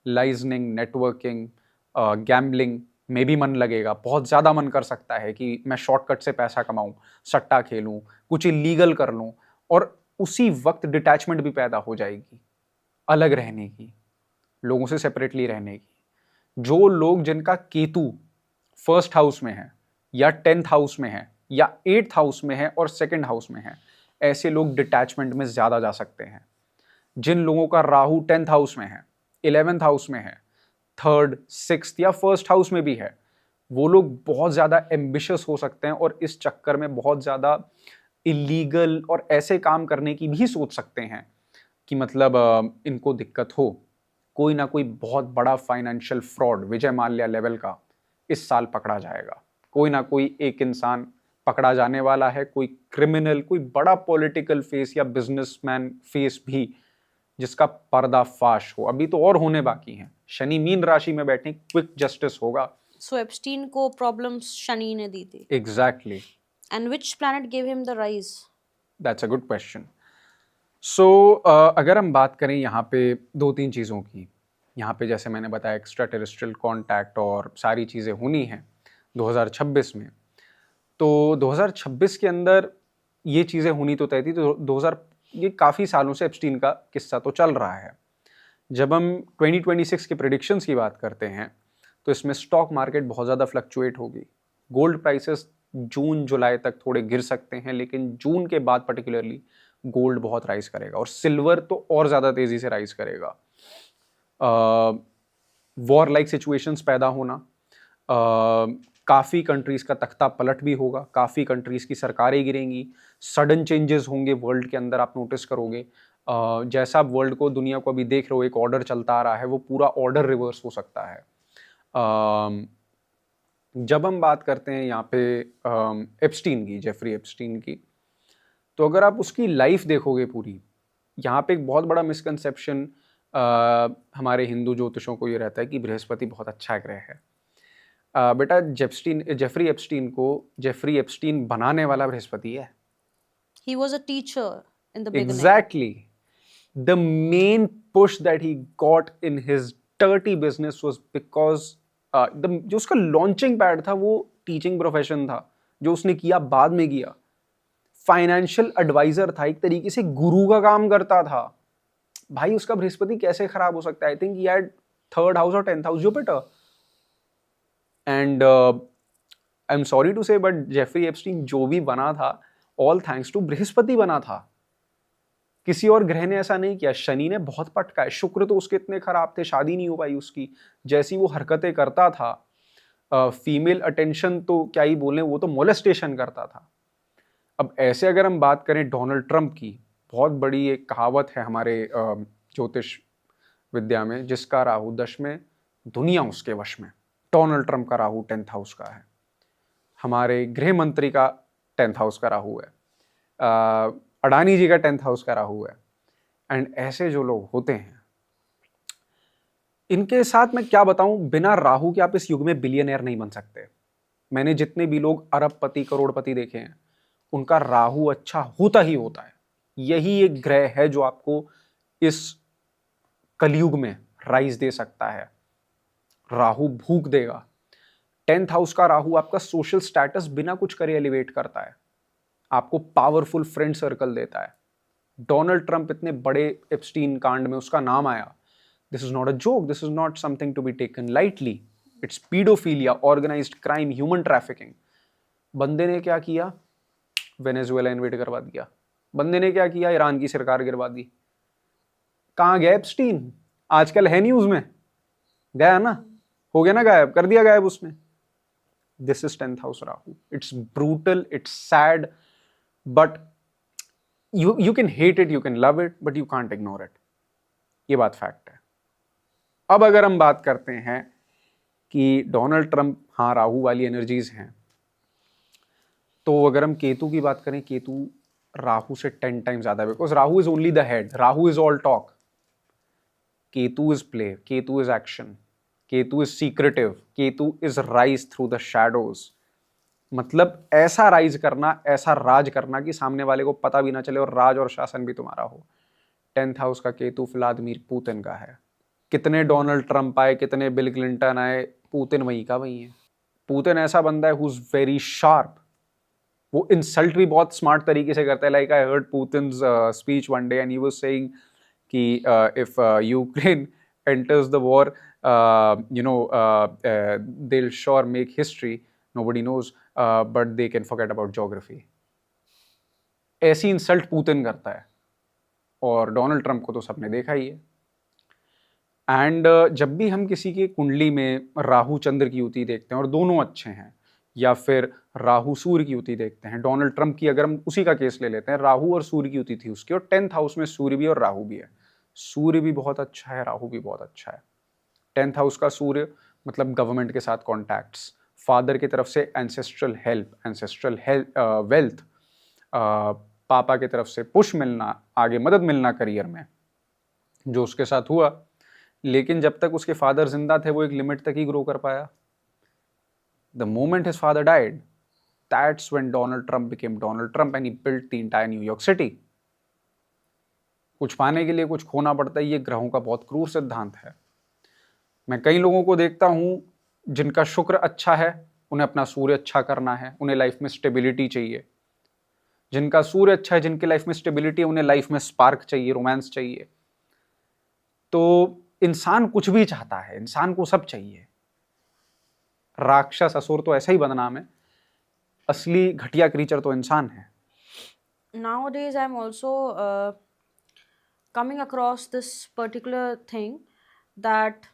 लाइजनिंग, नेटवर्किंग, गैम्बलिंग में भी मन लगेगा। बहुत ज़्यादा मन कर सकता है कि मैं शॉर्टकट से पैसा कमाऊं, सट्टा खेलूं, कुछ इलीगल कर लूं, और उसी वक्त डिटैचमेंट भी पैदा हो जाएगी, अलग रहने की, लोगों से सेपरेटली रहने की। जो लोग जिनका केतु फर्स्ट हाउस में है या 10th हाउस में है या 8th हाउस में है और 2nd हाउस में है, ऐसे लोग डिटैचमेंट में ज़्यादा जा सकते हैं। जिन लोगों का राहु 10th हाउस में है, 11th हाउस में है, 3rd, 6th या 1st हाउस में भी है, वो लोग बहुत ज़्यादा एम्बिशियस हो सकते हैं और इस चक्कर में बहुत ज़्यादा इलीगल और ऐसे काम करने की भी सोच सकते हैं कि मतलब इनको दिक्कत हो। कोई ना कोई बहुत बड़ा financial fraud Vijay Mallya level का इस साल पकड़ा जाएगा। कोई ना कोई एक इंसान पकड़ा जाने वाला है, कोई क्रिमिनल, कोई बड़ा पॉलिटिकल फेस या बिजनेसमैन फेस भी, जिसका पर्दाफाश हो। अभी तो और होने बाकी हैं। शनि मीन राशि में बैठे, क्विक जस्टिस होगा। So Epstein को problems शनि ने दी थी. Exactly. And which planet gave him the rise? That's a good question. So अगर हम बात करें यहाँ पे 2-3 चीज़ों की, यहाँ पे जैसे मैंने बताया एक्स्ट्रा टेरेस्ट्रियल कॉन्टैक्ट और सारी चीज़ें होनी हैं 2026 में। तो 2026 के अंदर ये चीज़ें होनी तो तय थी। तो 2000 ये काफ़ी सालों से एप्स्टीन का किस्सा तो चल रहा है। जब हम 2026 के प्रेडिक्शंस की बात करते हैं तो इसमें स्टॉक मार्केट बहुत ज़्यादा फ्लक्चुएट होगी। गोल्ड प्राइसेस जून जुलाई तक थोड़े गिर सकते हैं, लेकिन जून के बाद पर्टिकुलरली गोल्ड बहुत राइज करेगा और सिल्वर तो और ज़्यादा तेज़ी से राइज करेगा। वॉर लाइक सिचुएशंस पैदा होना, काफ़ी कंट्रीज़ का तख्ता पलट भी होगा, काफ़ी कंट्रीज़ की सरकारें गिरेंगी, सडन चेंजेस होंगे वर्ल्ड के अंदर। आप नोटिस करोगे जैसा आप वर्ल्ड को, दुनिया को अभी देख रहे हो, एक ऑर्डर चलता आ रहा है, वो पूरा ऑर्डर रिवर्स हो सकता है। जब हम बात करते हैं यहाँ पे एप्स्टीन की, जेफरी एप्स्टीन की, तो अगर आप उसकी लाइफ देखोगे पूरी, यहाँ पे एक बहुत बड़ा मिसकंसेप्शन हमारे हिंदू ज्योतिषों को ये रहता है कि बृहस्पति बहुत अच्छा ग्रह है। बेटा जेफरी एप्स्टीन बनाने वाला बृहस्पति है। He was a teacher in the beginning. Exactly. The main push that he got in his dirty business was because जो उसका लॉन्चिंग पैड था वो टीचिंग प्रोफेशन था, जो उसने किया बाद में किया। फाइनेंशियल एडवाइजर था, एक तरीके से गुरु का काम करता था। भाई उसका बृहस्पति कैसे खराब हो सकता है? I think he had 3rd house और 10th house Jupiter. And I am sorry to say, but Jeffrey Epstein जो भी बना था, ऑल थैंक्स टू बृहस्पति बना था। किसी और ग्रह ने ऐसा नहीं किया। शनि ने बहुत पटका है, शुक्र तो उसके इतने खराब थे, शादी नहीं हो पाई उसकी। जैसी वो हरकतें करता था, फीमेल अटेंशन तो क्या ही बोलें, वो तो मोलेस्टेशन करता था। अब ऐसे अगर हम बात करें डोनाल्ड ट्रंप की, बहुत बड़ी एक कहावत है हमारे ज्योतिष विद्या में, जिसका राहु 10 में, दुनिया उसके वश में। डोनाल्ड ट्रंप का राहु 10th हाउस का है, हमारे गृह मंत्री का 10th हाउस का राहु है, अडानी जी का 10th हाउस का राहु है। एंड ऐसे जो लोग होते हैं, इनके साथ मैं क्या बताऊं, बिना राहु के आप इस युग में बिलियनर नहीं बन सकते। मैंने जितने भी लोग अरबपति, करोड़पति देखे हैं, उनका राहु अच्छा होता ही होता है। यही एक ग्रह है जो आपको इस कलयुग में राइज दे सकता है। राहु भूख देगा। 10th हाउस का राहु आपका सोशल स्टेटस बिना कुछ करे एलिवेट करता है, आपको पावरफुल फ्रेंड सर्कल देता है। डोनाल्ड ट्रंप इतने बड़े एप्स्टीन कांड में उसका नाम आया। This is not a joke, this is not something to be taken lightly. It's paedophilia, organised crime, human trafficking. बंदे ने क्या किया? वेनेजुएला इन्वेड करवा दिया। बंदे ने क्या किया? ईरान की सरकार गिरवा दी। कहाँ गया एप्स्टीन? आजकल है न्यूज में, गया ना, हो गया ना गायब, कर दिया गायब उसने। This is 10th house Rahu. It's brutal, it's sad, but you can hate it, you can love it, but you can't ignore it. ये बात फैक्ट है। अब अगर हम बात करते हैं कि डोनाल्ड ट्रंप, हाँ राहु वाली एनर्जीज हैं, तो अगर हम केतु की बात करें, केतु राहु से 10 टाइम्स ज्यादा, because Rahu is only the head, Rahu is all talk, Ketu is play, Ketu is action, Ketu is secretive, Ketu is rise through the shadows. मतलब ऐसा राइज करना, ऐसा राज करना कि सामने वाले को पता भी ना चले और राज और शासन भी तुम्हारा हो। 10th हाउस का केतु व्लादिमीर पुतिन का है। कितने डोनाल्ड ट्रंप आए, कितने बिल क्लिंटन आए, पुतिन वही का वही है। पुतिन ऐसा बंदा है हु इज वेरी शार्प, वो इंसल्ट भी बहुत स्मार्ट तरीके से करता है। Like I heard Putin's speech one day and he was saying कि if Ukraine enters the war, they'll sure make history. Nobody knows, but they can forget about geography. ऐसी इंसल्ट पुतिन करता है, और डोनाल्ड ट्रंप को तो सबने देखा ही है। एंड जब भी हम किसी की कुंडली में राहु चंद्र की युति देखते हैं और दोनों अच्छे हैं, या फिर राहु सूर्य की युति देखते हैं, डोनाल्ड ट्रंप की अगर हम उसी का केस ले लेते हैं, राहु और सूर्य की युति थी उसकी, और 10th हाउस में सूर्य भी और राहु भी है। सूर्य भी बहुत अच्छा है, राहु भी बहुत अच्छा है। 10th हाउस का सूर्य मतलब गवर्नमेंट के साथ कॉन्टैक्ट्स, फादर की तरफ से एंसेस्ट्रल हेल्प, एंसेस्ट्रल वेल्थ, पापा की तरफ से पुश मिलना, आगे मदद मिलना करियर में, जो उसके साथ हुआ। लेकिन जब तक उसके फादर जिंदा थे वो एक लिमिट तक ही ग्रो कर पाया। The moment his father died, that's when Donald Trump became Donald Trump and he built the entire New York city. कुछ पाने के लिए कुछ खोना पड़ता है, ये ग्रहों का बहुत क्रूर सिद्धांत है। मैं कई लोगों को देखता हूं जिनका शुक्र अच्छा है, उन्हें अपना सूर्य अच्छा करना है, उन्हें लाइफ में स्टेबिलिटी चाहिए। जिनका सूर्य अच्छा है, जिनकी लाइफ में स्टेबिलिटी है, उन्हें लाइफ में स्पार्क चाहिए, रोमांस चाहिए। तो इंसान कुछ भी चाहता है, इंसान को सब चाहिए। राक्षस असुर तो ऐसा ही बदनाम है, असली घटिया क्रीचर तो इंसान है। Nowadays I'm also coming across this particular thing that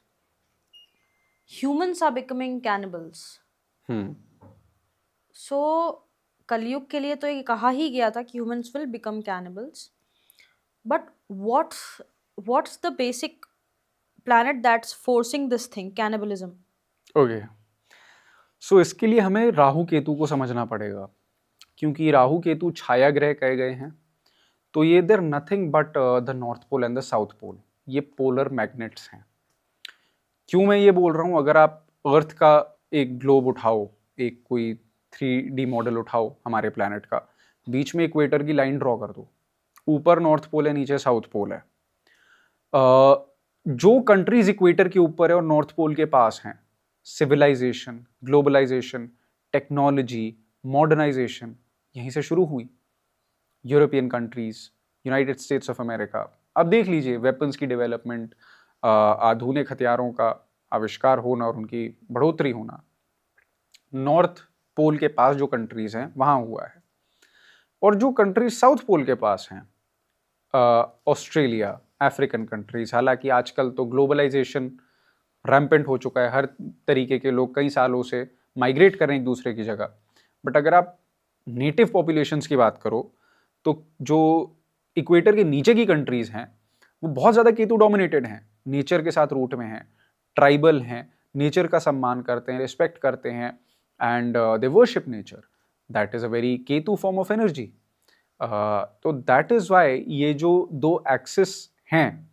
humans are becoming cannibals. So कलयुग के लिए तो ये कहा ही गया था कि humans will become cannibals. But what's the basic planet that's forcing this thing, cannibalism? Okay, so इसके लिए हमें राहु केतु को समझना पड़ेगा, क्योंकि राहु केतु छाया ग्रह कहे गए हैं। तो ये there nothing but the north pole and the south pole, ये पोलर मैग्नेट्स हैं। क्यों मैं ये बोल रहा हूँ? अगर आप अर्थ का एक ग्लोब उठाओ, एक कोई 3D मॉडल उठाओ हमारे प्लैनेट का, बीच में इक्वेटर की लाइन ड्रॉ कर दो, ऊपर नॉर्थ पोल है, नीचे साउथ पोल है। जो कंट्रीज इक्वेटर के ऊपर है और नॉर्थ पोल के पास हैं, सिविलाइजेशन, ग्लोबलाइजेशन, टेक्नोलॉजी, मॉडर्नाइजेशन यहीं से शुरू हुई। European countries, United states of America, अब देख लीजिए वेपन्स की डेवलपमेंट, आधुनिक हथियारों का आविष्कार होना और उनकी बढ़ोतरी होना नॉर्थ पोल के पास जो कंट्रीज हैं वहाँ हुआ है। और जो कंट्रीज साउथ पोल के पास हैं, ऑस्ट्रेलिया, अफ्रीकन कंट्रीज, हालांकि आजकल तो ग्लोबलाइजेशन रैम्पेंट हो चुका है, हर तरीके के लोग कई सालों से माइग्रेट कर रहे हैं एक दूसरे की जगह। बट अगर आप नेटिव पॉपुलेशंस की बात करो तो जो इक्वेटर के नीचे की कंट्रीज हैं वो बहुत ज़्यादा केतु डोमिनेटेड हैं, नेचर के साथ रूट में हैं, ट्राइबल हैं, नेचर का सम्मान करते हैं, रिस्पेक्ट करते हैं, and they worship nature. That is a very Ketu form of energy. तो दैट इज़ वाई ये जो दो एक्सिस हैं,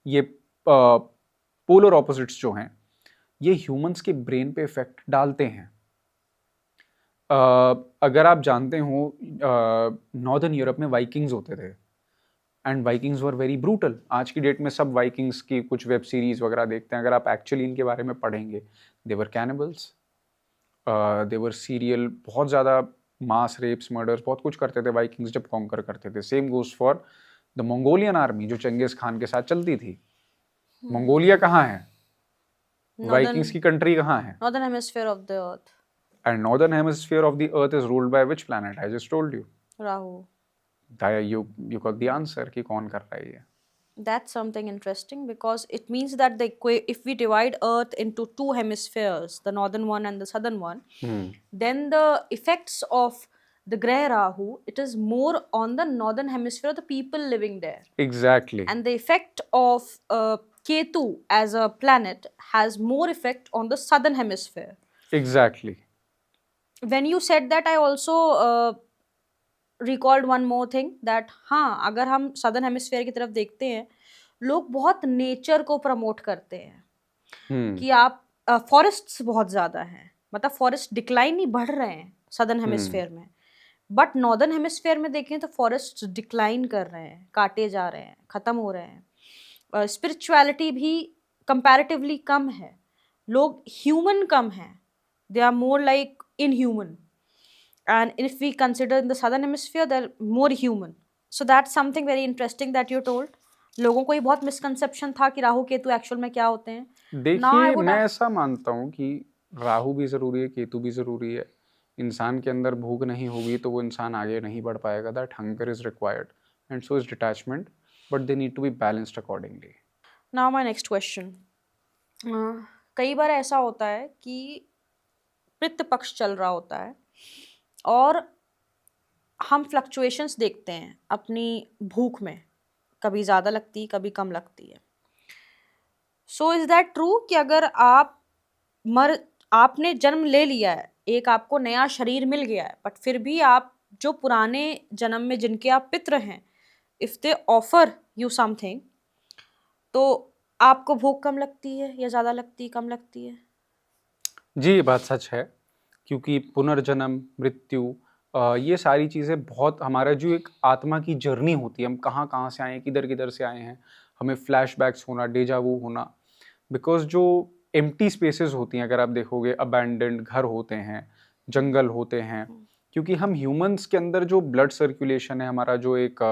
ये पोलर ऑपोजिट्स जो हैं, ये ह्यूमंस के ब्रेन पे इफेक्ट डालते हैं। अगर आप जानते हो नॉर्दर्न यूरोप में वाइकिंग्स होते थे and Vikings were very brutal. आज की डेट में सब वाइकिंग्स की कुछ वेब सीरीज वगैरह देखते हैं, अगर आप एक्चुअली इनके बारे में पढ़ेंगे, दे वर कैनिबल्स, दे वर सीरियल, बहुत ज़्यादा मास रेप्स, मर्डर्स, बहुत कुछ करते थे वाइकिंग्स जब कॉन्कर करते थे। Same goes for the Mongolian army जो चंगेज खान के साथ चलती थी। मंगोलिया कहाँ है? वाइकिंग्स की कंट्री कहाँ है? Northern hemisphere of the earth. And northern hemisphere of the earth is ruled by which planet? I just told you. Rahu. You got the answer कि कौन कर रहा है ये? That's something interesting because it means that if we divide Earth into two hemispheres, the northern one and the southern one, then the effects of the Greh Rahu, it is more on the northern hemisphere, the people living there. Exactly. And the effect of Ketu as a planet has more effect on the southern hemisphere. Exactly. When you said that, I also recalled one more thing that हाँ, अगर हम सदर्न हेमिस्फेयर की तरफ देखते हैं, लोग बहुत नेचर को प्रमोट करते हैं हम्म कि आप फॉरेस्ट्स बहुत ज़्यादा हैं, मतलब फॉरेस्ट डिक्लाइन नहीं, बढ़ रहे हैं सदर्न हेमिस्फेयर में, बट नॉर्दर्न हेमिस्फेयर में देखें तो फॉरेस्ट डिक्लाइन कर रहे हैं, काटे जा रहे हैं, ख़त्म हो रहे हैं। स्पिरिचुअलिटी भी कंपैरेटिवली कम है, लोग ह्यूमन कम हैं, they are more like inhuman, and if we consider in the southern hemisphere they're more human. So that's something very interesting that you told. लोगों को ये बहुत मिसकंसेप्शन था कि राहु केतु एक्चुअल में क्या होते हैं. Now I देखिए, would मैं ऐसा मानता हूँ कि राहु भी ज़रूरी है, केतु भी ज़रूरी है। इंसान के अंदर भूख नहीं होगी तो वो इंसान आगे नहीं बढ़ पाएगा। That hunger is required and so is detachment, but they need to be balanced accordingly. now my next question. कई बार ऐसा होता है कि पित्त पक्ष चल रहा होता है और हम फ्लक्चुएशंस देखते हैं अपनी भूख में, कभी ज़्यादा लगती कभी कम लगती है. सो इज़ दैट ट्रू कि अगर आपने जन्म ले लिया है, एक आपको नया शरीर मिल गया है, बट फिर भी आप जो पुराने जन्म में जिनके आप पितृ हैं, if they offer you something, तो आपको भूख कम लगती है या ज़्यादा लगती है, कम लगती है? जी, ये बात सच है, क्योंकि पुनर्जन्म, मृत्यु, ये सारी चीज़ें बहुत हमारा जो एक आत्मा की जर्नी होती है, हम कहाँ-कहाँ से आए हैं, किधर-किधर से आए हैं, हमें फ्लैशबैक्स होना, डेजा वू होना, बिकॉज़ जो एम्प्टी स्पेसेस होती हैं, अगर आप देखोगे अबैंडन्ड घर होते हैं, जंगल होते हैं, क्योंकि हम ह्यूमंस के अंदर जो ब्लड सर्कुलेशन है, हमारा जो एक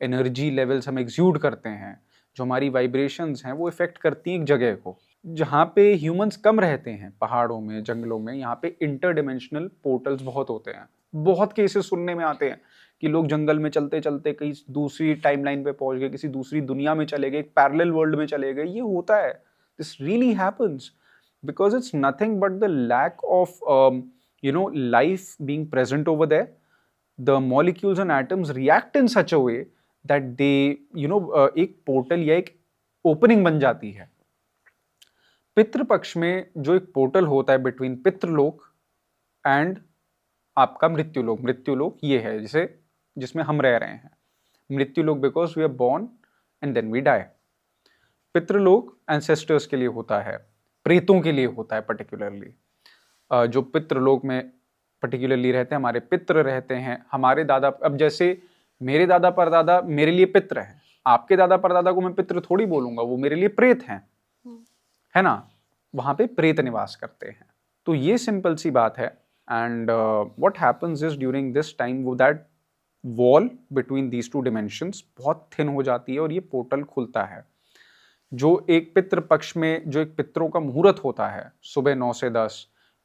एनर्जी लेवल्स हम एक्सुड करते हैं, जो हमारी वाइब्रेशंस हैं, वो इफ़ेक्ट करती हैं एक जगह को। जहाँ पे ह्यूमंस कम रहते हैं, पहाड़ों में, जंगलों में, यहाँ पे इंटरडिमेंशनल पोर्टल्स बहुत होते हैं। बहुत केसेस सुनने में आते हैं कि लोग जंगल में चलते-चलते कहीं दूसरी टाइमलाइन पे पहुँच गए, किसी दूसरी दुनिया में चले गए, एक पैरेलल वर्ल्ड में चले गए। ये होता है। This really happens because it's nothing but the lack of life being present over there. The molecules and atoms react in such a way that they एक पोर्टल या एक ओपनिंग बन जाती है। पितृपक्ष में जो एक पोर्टल होता है बिटवीन पितृलोक एंड आपका मृत्युलोक ये है जिसमें हम रह रहे हैं। मृत्युलोक because we are born and then we die. पितृलोक एंसेस्टर्स के लिए होता है, प्रेतों के लिए होता है पर्टिकुलरली। जो पितृलोक में पर्टिकुलरली रहते हैं, हमारे पितृ रहते हैं, हमारे दादा, अब जैसे मेरे दादा परदादा मेरे लिए पितृ हैं, आपके दादा परदादा को मैं पितृ थोड़ी बोलूंगा, वो मेरे लिए प्रेत हैं, है ना। वहां पे प्रेत निवास करते हैं। तो ये सिंपल सी बात है। And what happens is during this time वो that wall between these two dimensions बहुत थिन हो जाती है और ये पोर्टल खुलता है। जो एक पितृ पक्ष में जो एक पितरों का मुहूर्त होता है सुबह 9 से 10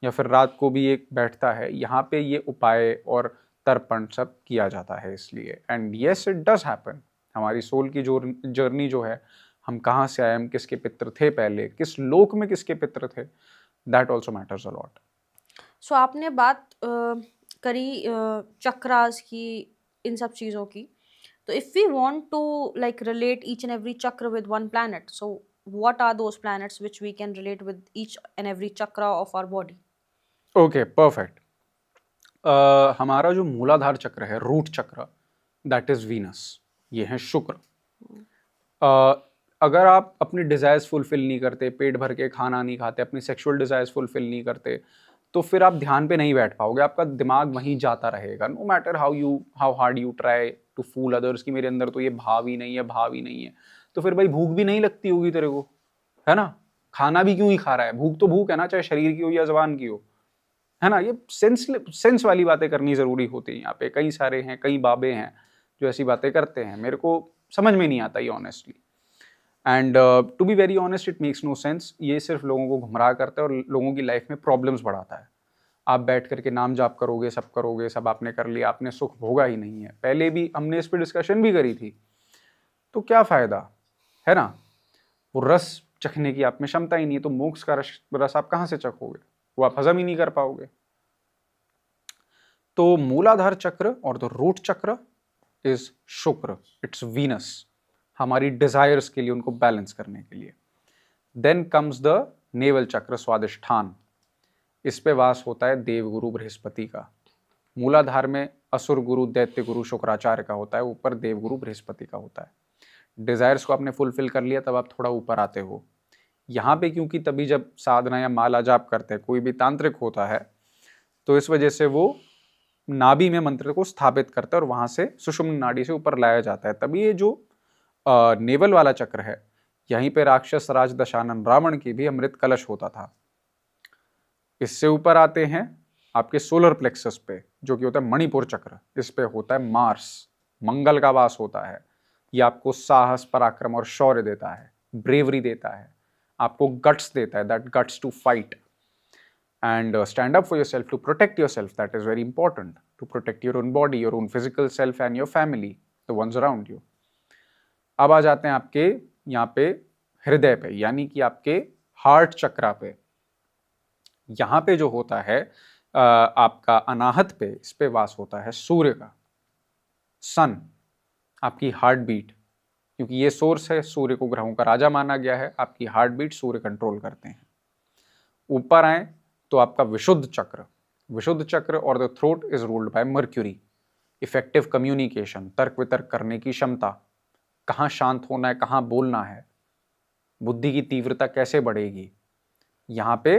या फिर रात को भी एक बैठता है, यहाँ पे ये उपाय और तर्पण सब किया जाता है इसलिए। And yes, it does happen. हमारी सोल की जो जर्नी जो है, हम कहाँ से आए, हम किसके पितृ थे पहले, किस लोक में किसके पितृ थे, that also matters a lot. So आपने बात करी चक्रास की, इन सब चीज़ों की, तो if we want to like relate each and every chakra with one planet, so what are those planets which we can relate with each and every chakra of our body? Okay, perfect. हमारा जो मूलाधार चक्र है, रूट चक्र, दैट इज वीनस, ये है शुक्र। अगर आप अपने डिजायर्स फुलफिल नहीं करते, पेट भर के खाना नहीं खाते, अपनी सेक्सुअल डिजायर्स फुलफिल नहीं करते, तो फिर आप ध्यान पे नहीं बैठ पाओगे, आपका दिमाग वहीं जाता रहेगा। No matter how hard you try to fool others कि मेरे अंदर तो ये भाव ही नहीं है, तो फिर भाई भूख भी नहीं लगती होगी तेरे को, है ना। खाना भी क्यों ही खा रहा है, भूख तो भूख है ना, चाहे शरीर की हो या जबान की हो, है ना। ये सेंस वाली बातें करनी जरूरी होती है। यहाँ पे कई सारे हैं, कई बाबे हैं जो ऐसी बातें करते हैं, मेरे को समझ में नहीं आता ये honestly. And to be very honest, it makes no sense. ये सिर्फ लोगों को गुमराह करता है और लोगों की लाइफ में प्रॉब्लम्स बढ़ाता है। आप बैठ करके नाम जाप करोगे, सब आपने कर लिया, आपने सुख भोगा ही नहीं है। पहले भी हमने इस पर डिस्कशन भी करी थी, तो क्या फायदा, है ना। वो रस चखने की आप में क्षमता ही नहीं है, तो मोक्ष का रस आप कहाँ से चखोगे, वो आप हजम ही नहीं कर पाओगे। तो मूलाधार चक्र और द रूट चक्र इज शुक्र, इट्स वीनस, हमारी डिजायर्स के लिए, उनको बैलेंस करने के लिए। देन कम्स द नेवल चक्र, स्वादिष्ठान, इस पे वास होता है देवगुरु बृहस्पति का। मूलाधार में असुर गुरु दैत्य गुरु शुक्राचार्य का होता है, ऊपर देवगुरु बृहस्पति का होता है। डिजायर्स को आपने फुलफिल कर लिया तब आप थोड़ा ऊपर आते हो। यहाँ पे क्योंकि तभी जब साधना या माला जाप करते हैं, कोई भी तांत्रिक होता है, तो इस वजह से वो नाभि में मंत्र को स्थापित करता है और वहां से सुषुम्न नाड़ी से ऊपर लाया जाता है। तभी ये जो नेवल वाला चक्र है, यहीं पे राक्षस राज दशानन रावण की भी अमृत कलश होता था। इससे ऊपर आते हैं आपके सोलर प्लेक्सस पे, जो कि होता है मणिपुर चक्र। इस पे होता है मार्स, मंगल का वास होता है। ये आपको साहस, पराक्रम और शौर्य देता है, ब्रेवरी देता है, आपको गट्स देता है, that guts to fight and stand up for yourself, to protect yourself. That is very important, to protect your own body, your own physical self and your family, the ones around you. अब आ जाते हैं आपके यहाँ पे हृदय पे, यानी कि आपके हार्ट चक्रा पे। यहाँ पे जो होता है आपका अनाहत पे, इस पे वास होता है सूर्य का, सन, आपकी हार्ट बीट। क्योंकि ये सोर्स है, सूर्य को ग्रहों का राजा माना गया है, आपकी हार्ट बीट सूर्य कंट्रोल करते हैं। ऊपर आए तो आपका विशुद्ध चक्र, विशुद्ध चक्र और the throat is ruled by mercury. Effective communication, तर्क वितर्क करने की क्षमता, कहाँ शांत होना है, कहाँ बोलना है, बुद्धि की तीव्रता कैसे बढ़ेगी, यहाँ पे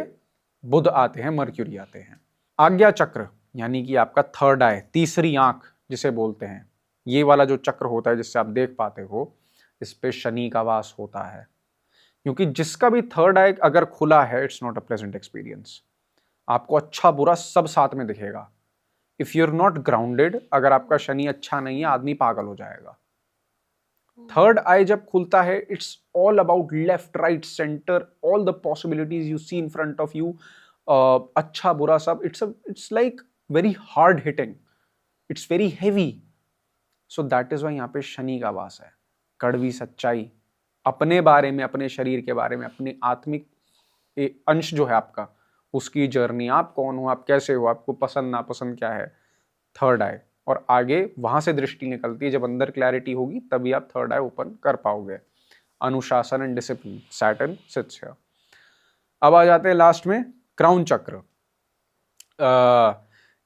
बुध आते हैं, मर्क्यूरी आते हैं। आज्ञा चक्र यानी कि आपका थर्ड आई, तीसरी आंख जिसे बोलते हैं, ये वाला जो चक्र होता है जिससे आप देख पाते हो, इस पे शनि का वास होता है। क्योंकि जिसका भी थर्ड आई अगर खुला है, it's not a pleasant experience. आपको अच्छा बुरा सब साथ में दिखेगा। If you are not grounded, अगर आपका शनि अच्छा नहीं है, आदमी पागल हो जाएगा। थर्ड आई जब खुलता है, it's all about left right centre, all the possibilities you see in front of you, अच्छा बुरा सब। It's like very hard hitting, it's very heavy. So that is why यहाँ पे शनि का वास है। कड़वी सच्चाई अपने बारे में, अपने शरीर के बारे में, अपने आत्मिक अंश जो है आपका, उसकी जर्नी, आप कौन हो, आप कैसे हो, आपको पसंद नापसंद क्या है, थर्ड आई। और आगे वहां से दृष्टि निकलती है, जब अंदर क्लैरिटी होगी तभी आप थर्ड आई ओपन कर पाओगे। अनुशासन and discipline, Saturn sits here. अब आ जाते हैं लास्ट में क्राउन चक्र।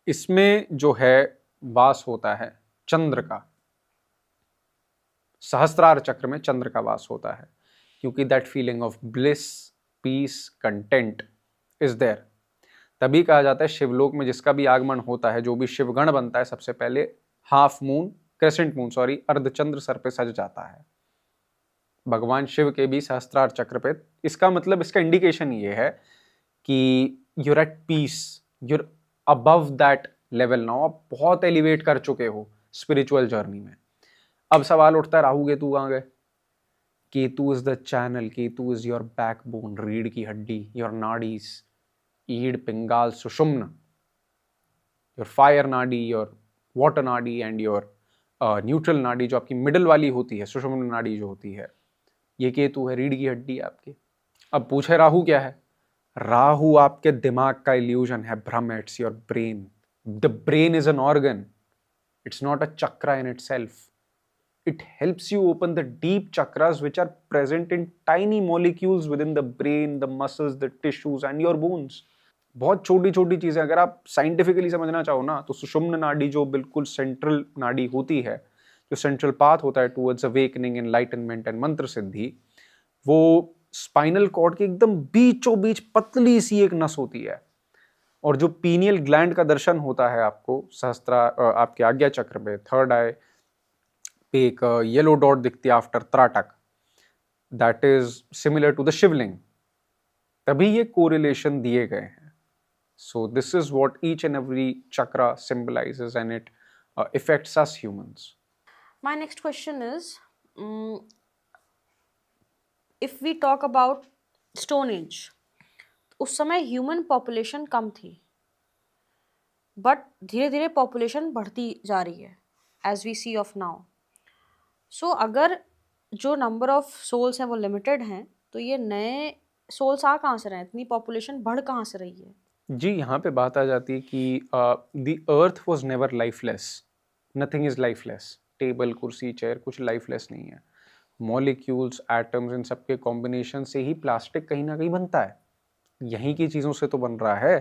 इसमें जो है वास होता है चंद्र का। सहस्त्रार चक्र में चंद्र का वास होता है, क्योंकि that feeling of bliss, peace, content is there. तभी कहा जाता है शिवलोक में जिसका भी आगमन होता है, जो भी शिवगण बनता है, सबसे पहले half moon, crescent moon sorry, अर्धचंद्र सर पे सज जाता है। भगवान शिव के भी सहस्त्रार चक्र पे। इसका मतलब, इसका इंडिकेशन ये है कि you're at peace, you're above that level now, आप बहुत एलिवेट कर चुके हो स्पिरिचुअल जर्नी में। अब सवाल उठता है, राहु केतु कहाँ गए? Ketu is the channel, Ketu is your backbone, रीढ़ की हड्डी, योर नाड़ीज, ईड, पिंगाल, सुषुम्न, योर फायर नाडी, योर वाटर नाडी एंड योर न्यूट्रल नाडी, जो आपकी मिडल वाली होती है, सुषुम्न नाडी जो होती है, ये केतु है, रीढ़ की हड्डी आपकी। अब पूछे राहु क्या है? राहु आपके दिमाग का इल्यूजन है, भ्रम, it's your brain. The brain is an organ, it's not a chakra in itself. It helps you open the deep chakras which are present in tiny molecules within the brain, the muscles, the tissues and your bones. बहुत छोटी छोटी चीजें अगर आप साइंटिफिकली समझना चाहो ना, तो सुषुम्न नाडी जो बिल्कुल सेंट्रल नाडी होती है, जो सेंट्रल पाथ होता है टुवर्ड्स अवेकनिंग, एनलाइटनमेंट एंड मंत्र सिद्धि, वो स्पाइनल कॉर्ड के एकदम बीचों बीच पतली सी एक नस होती है। और जो पीनियल ग्लैंड का दर्शन होता है आपको सहस्त्रा, आपके आज्ञा चक्र पे, थर्ड आई पे एक येलो डॉट दिखती है आफ्टर त्राटक, that is similar to the Shivling. तभी ये कोरिलेशन दिए गए हैं। So this is what each and every chakra symbolises and it affects us humans. My next question is, if we talk about Stone Age, उस समय ह्यूमन पॉपुलेशन कम थी, बट धीरे धीरे पॉपुलेशन बढ़ती जा रही है as we see of now. So अगर जो नंबर ऑफ सोल्स हैं वो लिमिटेड हैं, तो ये नए सोल्स आ कहाँ से रहे हैं? इतनी पॉपुलेशन बढ़ कहाँ से रही है? जी, यहाँ पे बात आ जाती है कि the earth was never lifeless, nothing is lifeless. Table, कुर्सी, चेयर, कुछ लाइफलेस नहीं है। मॉलिक्यूल्स, एटम्स, इन सब के कॉम्बिनेशन से ही प्लास्टिक कहीं ना कहीं बनता है, यहीं की चीज़ों से तो बन रहा है।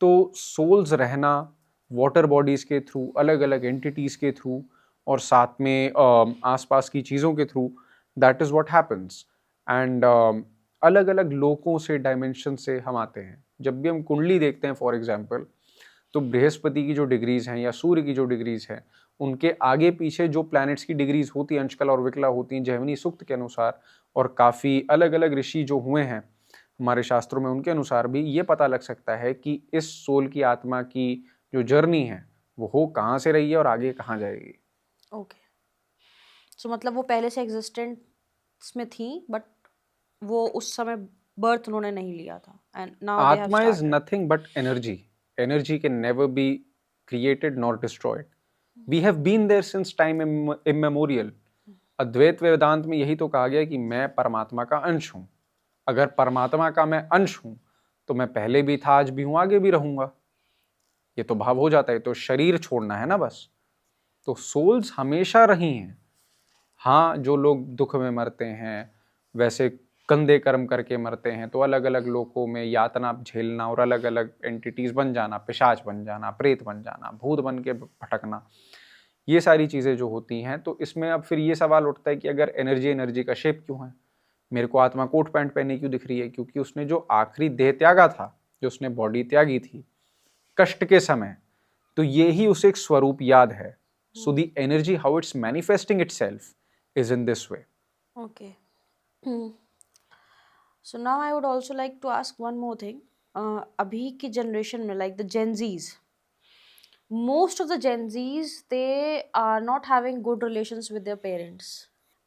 तो सोल्स रहना, वाटर बॉडीज़ के थ्रू, अलग अलग एंटिटीज़ के थ्रू, और साथ में आसपास की चीज़ों के through, that is what happens. And अलग अलग लोकों से, डायमेंशन से हम आते हैं। जब भी हम कुंडली देखते हैं फॉर एग्जाम्पल, तो बृहस्पति की जो डिग्रीज़ हैं या सूर्य की जो डिग्रीज़ हैं, उनके आगे पीछे जो प्लैनेट्स की डिग्रीज़ होती हैं, अंशकला और विकला होती हैं जैमिनी सूक्त के अनुसार, और काफ़ी अलग अलग ऋषि जो हुए हैं हमारे शास्त्रों में, उनके अनुसार भी ये पता लग सकता है कि इस सोल की, आत्मा की जो जर्नी है वो हो कहाँ से रही है और आगे कहाँ जाएगी। ओके, सो मतलब वो पहले से एग्जिस्टेंस में थी, बट वो उस समय बर्थ उन्होंने नहीं लिया था, एंड नाउ दे हैव आत्मा is started. Nothing but energy. Energy can never be created nor destroyed. We have been there since time immemorial. Advaita Vedanta में यही तो कहा गया कि मैं परमात्मा का अंश हूँ। अगर परमात्मा का मैं अंश हूँ तो मैं पहले भी था, आज भी हूँ, आगे भी रहूंगा। ये तो भाव हो जाता है, तो शरीर छोड़ना है ना बस। तो सोल्स हमेशा रही हैं। हाँ, जो लोग दुख में मरते हैं, वैसे गंदे कर्म करके मरते हैं, तो अलग अलग लोकों में यातना झेलना और अलग अलग एंटिटीज बन जाना, पिशाच बन जाना, प्रेत बन जाना, भूत बन के भटकना, ये सारी चीज़ें जो होती हैं। तो इसमें अब फिर ये सवाल उठता है कि अगर एनर्जी एनर्जी का शेप क्यों है? मेरे को आत्मा कोट पैंट पहने क्यों दिख रही है? क्योंकि उसने जो आखिरी देह त्यागा था, जो उसने बॉडी त्यागी थी कष्ट के समय, तो ये ही उसे एक स्वरूप याद है। So the energy how it's manifesting itself is in this way. Okay. So now I would also like to ask one more thing. अभी की generation में, like the Gen Zs, most of the Gen Zs, they are not having good relations with their parents,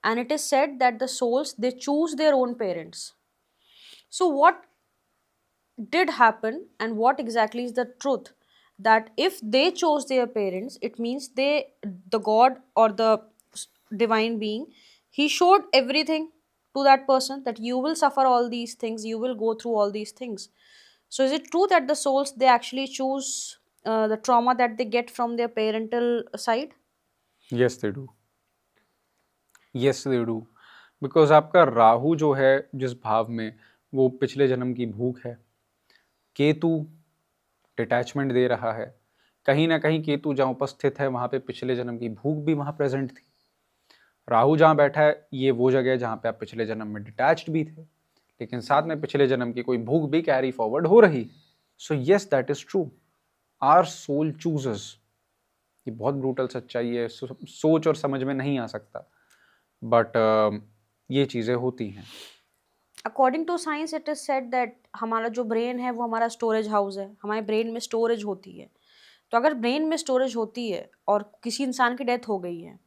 and it is said that the souls, they choose their own parents. So what did happen, and what exactly is the truth, that if they chose their parents, it means the god or the divine being, he showed everything to that person, that you will suffer all these things, you will go through all these things. So is it true that the souls, they actually choose the trauma that they get from their parental side? Yes they do, yes they do. Because आपका राहु जो है जिस भाव में, वो पिछले जन्म की भूख है। केतु डिटैचमेंट दे रहा है। कहीं ना कहीं केतु जहाँ उपस्थित है वहाँ पे पिछले जन्म की भूख भी वहाँ प्रेजेंट थी। राहु जहाँ बैठा है, ये वो जगह है जहाँ पे आप पिछले जन्म में डिटैच्ड भी थे, लेकिन साथ में पिछले जन्म की कोई भूख भी कैरी फॉरवर्ड हो रही। So yes, that is true, our soul chooses. ये बहुत ब्रूटल सच्चाई है, सोच और समझ में नहीं आ सकता, बट ये चीज़ें होती हैं। According to science it is said that हमारा जो ब्रेन है वो हमारा स्टोरेज हाउस है, हमारे ब्रेन में स्टोरेज होती है। तो अगर ब्रेन में स्टोरेज होती है और किसी इंसान की डेथ हो गई है,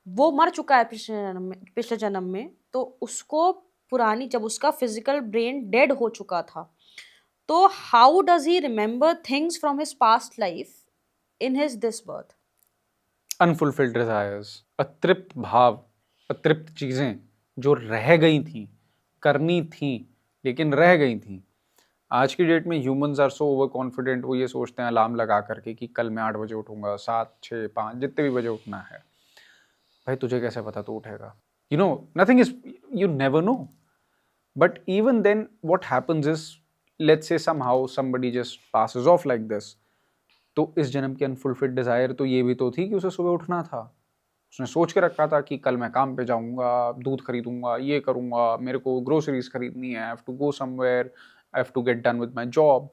वो मर चुका है पिछले जन्म में, तो उसको पुरानी, जब उसका फिजिकल ब्रेन डेड हो चुका था, तो how does he remember things from his past life in his this birth? Unfulfilled desires, अतृप्त भाव, अतृप्त चीज़ें जो रह गई थी, करनी थी लेकिन रह गई थी। आज की डेट में humans are so over confident, वो ये सोचते हैं अलार्म लगा करके कि कल मैं 8 बजे उठूंगा, 7, 6, 5, जितने भी बजे उठना है। भाई तुझे कैसे पता तू उठेगा? You know, nothing is, you never know. But even then what happens is, let's say somehow somebody just passes off like this, तो इस जन्म की अनफुलफिल्ड डिजायर तो ये भी तो थी कि उसे सुबह उठना था। उसने सोच के रखा था कि कल मैं काम पे जाऊंगा, दूध खरीदूंगा, ये करूंगा, मेरे को ग्रोसरीज खरीदनी है, I have to go somewhere, I have to get done with my job.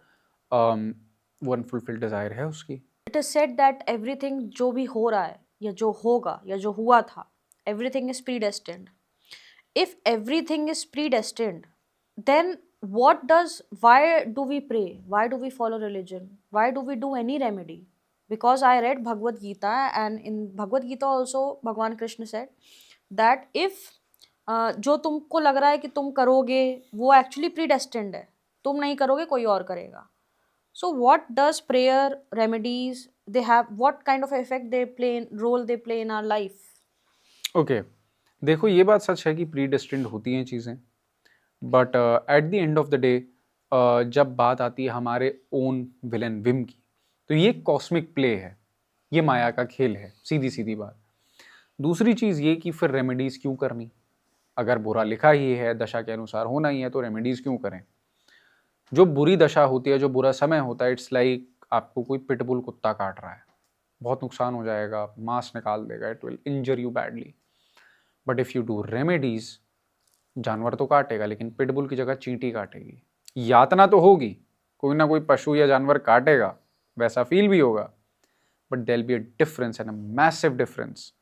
वो अनफुलफिल्ड डिजायर है उसकी। It is said that everything जो भी हो रहा है या जो होगा या जो हुआ था, everything is predestined. If everything is predestined, then why do we pray? Why do we follow religion? Why do we do any remedy? Because I read Bhagavad Gita, and in Bhagavad Gita also Bhagwan Krishna said that if जो तुमको लग रहा है कि तुम करोगे वो एक्चुअली प्रीडेस्टिन्ड है, तुम नहीं करोगे कोई और करेगा. So what does prayer, remedies, they have, what kind of effect they play, role they play in our life? Okay, देखो ये बात सच है कि प्री डेस्टिन्ड होती हैं चीज़ें, but at the end of the day जब बात आती है हमारे ओन विलन विम की, तो ये कॉस्मिक प्ले है, ये माया का खेल है, सीधी सीधी बात। दूसरी चीज़ ये कि फिर रेमेडीज़ क्यों करनी? अगर बुरा लिखा ही है, दशा के अनुसार होना ही है, तो रेमेडीज़ क्यों करें? जो बुरी दशा होती है, जो बुरा समय होता है, इट्स लाइक आपको कोई पिटबुल कुत्ता काट रहा है, बहुत नुकसान हो जाएगा, मांस निकाल देगा, it will injure you badly. But if you do remedies, जानवर तो काटेगा लेकिन पिटबुल की जगह चींटी काटेगी। यातना तो होगी, कोई ना कोई पशु या जानवर काटेगा, वैसा फील भी होगा, but there will be a difference and a massive difference,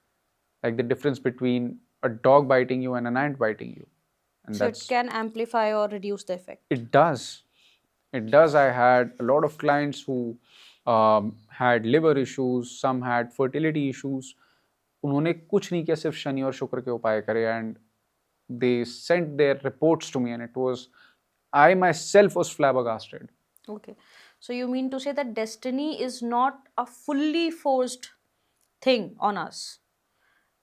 like the difference between a dog biting you and an ant biting you. And So it that's, can amplify or reduce the effect. it does. It does. I had a lot of clients who had liver issues, some had fertility issues. उन्होंने कुछ नहीं किया, सिर्फ शनि और शुक्र के उपाय करे, and they sent their reports to me, and it was, I myself was flabbergasted. Okay. So you mean to say that destiny is not a fully forced thing on us.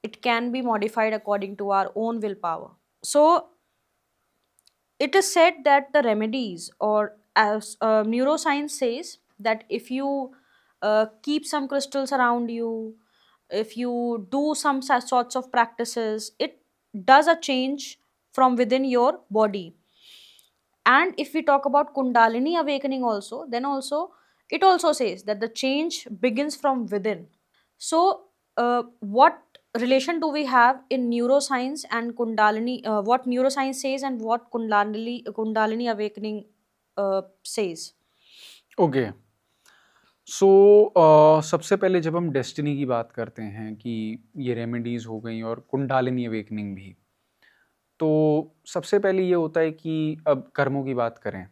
It can be modified according to our own willpower. So it is said that the remedies, or as neuroscience says, that if you keep some crystals around you, if you do some sorts of practices, it does a change from within your body. And if we talk about kundalini awakening also, then also it also says that the change begins from within. So what relation do we have in neuroscience and kundalini, what neuroscience says and what kundalini awakening says? Okay, so सबसे पहले जब हम डेस्टिनी की बात करते हैं कि ये रेमेडीज़ हो गई और कुंडलिनी अवेकनिंग भी, तो सबसे पहले ये होता है कि अब कर्मों की बात करें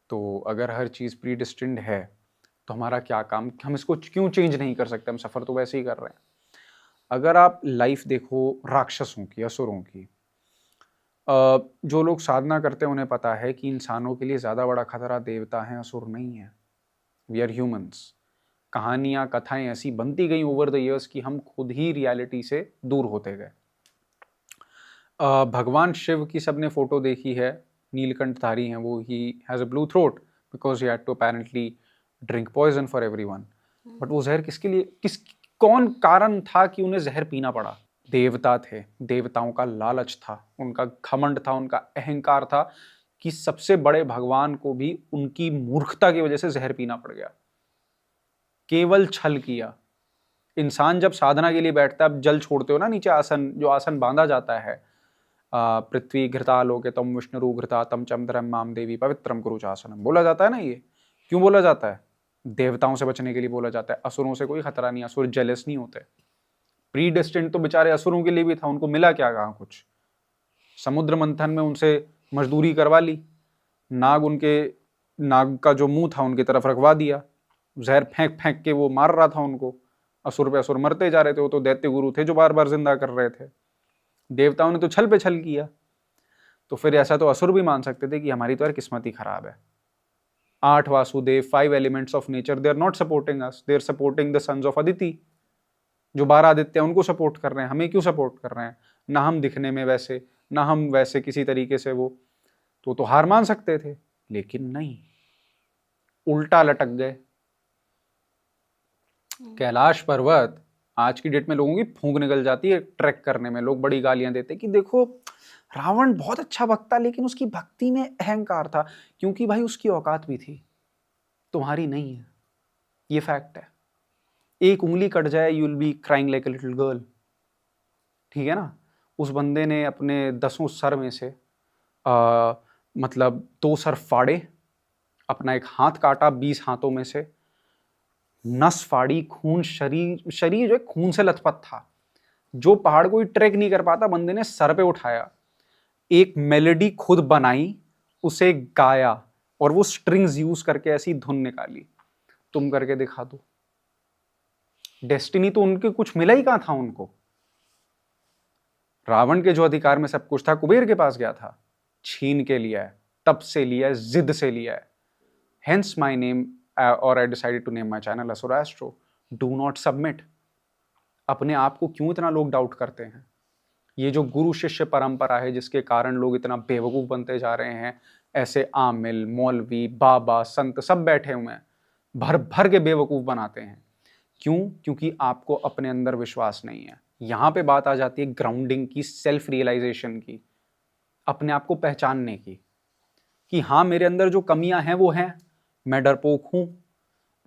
तो अगर हर चीज़ प्री डिस्टिंड है तो हमारा क्या काम, हम इसको क्यों चेंज नहीं कर सकते, हम सफ़र तो वैसे ही कर रहे हैं। अगर आप लाइफ देखो राक्षसों की, असुरों की, जो लोग साधना करते हैं उन्हें पता है कि इंसानों के लिए ज़्यादा बड़ा खतरा देवता हैं, असुर नहीं है। We are humans. कहानियाँ, कथाएं ऐसी बनती गई ओवर द इयर्स कि हम खुद ही रियलिटी से दूर होते गए। भगवान शिव की सबने फोटो देखी है, नीलकंठधारी हैं वो, he has a blue throat because he had to apparently drink poison for everyone. But वो जहर किसके लिए, कौन कारण था कि उन्हें जहर पीना पड़ा? देवता थे, देवताओं का लालच था, उनका घमंड था, उनका अहंकार था कि सबसे बड़े भगवान को भी उनकी मूर्खता की वजह से जहर पीना पड़ गया। केवल छल किया। इंसान जब साधना के लिए बैठता है, अब जल छोड़ते हो ना नीचे, आसन, जो आसन बांधा जाता है, पृथ्वी घृता लोके तम विष्णु घृता तम चंद्रम माम देवी पवित्रम कुरुचासनम, बोला जाता है ना। ये क्यों बोला जाता है? देवताओं से बचने के लिए बोला जाता है। असुरों से कोई खतरा नहीं, असुर जेलस नहीं होते। प्री डेस्टिन्ड तो बेचारे असुरों के लिए भी था, उनको मिला क्या कहाँ कुछ? समुद्र मंथन में उनसे मजदूरी करवा ली, नाग का जो मुंह था उनकी तरफ रखवा दिया, जहर फेंक फेंक के वो मार रहा था उनको। असुर पे असुर मरते जा रहे थे, वो तो दैत्य गुरु थे जो बार बार जिंदा कर रहे थे। देवताओं ने तो छल पे छल किया। तो फिर ऐसा तो असुर भी मान सकते थे कि हमारी तो यार किस्मत ही खराब है। 8 Vasudev, 5 elements of nature, they are not supporting us, they are supporting the sons of Aditi. जो 12 आदित्य उनको सपोर्ट कर रहे हैं, हमें क्यों सपोर्ट कर रहे हैं? ना हम दिखने में वैसे, ना हम वैसे किसी तरीके से, वो तो हार मान सकते थे, लेकिन नहीं, उल्टा लटक गए। कैलाश पर्वत, आज की डेट में लोगों की फूंक निकल जाती है ट्रैक करने में। लोग बड़ी गालियां देते कि देखो रावण बहुत अच्छा भक्त था लेकिन उसकी भक्ति में अहंकार था, क्योंकि भाई उसकी औकात भी थी, तुम्हारी नहीं है। ये फैक्ट है। एक उंगली कट जाए, you will be crying like a little girl, ठीक है ना। उस बंदे ने अपने 10 सर में से मतलब 2 सर फाड़े, अपना एक हाथ काटा, 20 हाथों में से नस फाड़ी, खून, शरीर जो है खून से लथपथ था। जो पहाड़ कोई ट्रैक नहीं कर पाता, बंदे ने सर पे उठाया, एक मेलोडी खुद बनाई, उसे गाया, और वो स्ट्रिंग्स यूज करके ऐसी धुन निकाली। तुम करके दिखा दो। डेस्टिनी तो उनके कुछ मिला ही कहां था उनको। रावण के जो अधिकार में सब कुछ था, कुबेर के पास गया था, छीन के लिया है, तप से लिया है, जिद से लिया है। हेंस माई नेम, और I decided to name my channel Asur astro. Do not submit. अपने आप को क्यों इतना लोग डाउट करते हैं? ये जो गुरु शिष्य परंपरा है जिसके कारण लोग इतना बेवकूफ बनते जा रहे हैं, ऐसे आमिल, मौलवी, बाबा, संत सब बैठे हुए हैं, भर भर के बेवकूफ बनाते हैं। क्यों? क्योंकि आपको अपने अंदर विश्वास नहीं है। यहाँ पे बात आ जाती है ग्राउंडिंग की, सेल्फ रियलाइजेशन की, अपने आप को पहचानने की, कि हाँ मेरे अंदर जो कमियां हैं वो हैं, मैं डरपोक हूँ,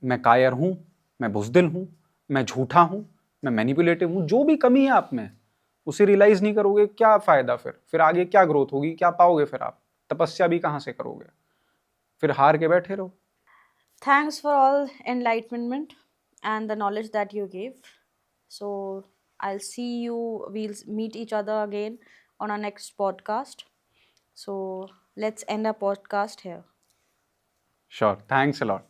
मैं कायर हूँ, मैं बुज़दिल हूँ, मैं झूठा हूँ, मैं मैनिपुलेटिव हूँ, जो भी कमी है आप में, उसे रियलाइज़ नहीं करोगे, क्या फ़ायदा फिर? फिर आगे क्या ग्रोथ होगी? क्या पाओगे फिर आप? तपस्या भी कहाँ से करोगे? फिर हार के बैठे रहो। Thanks for all enlightenment and the knowledge that you gave. So I'll see you. We'll meet each other again on our next podcast. So let's end our podcast here. Sure, thanks a lot.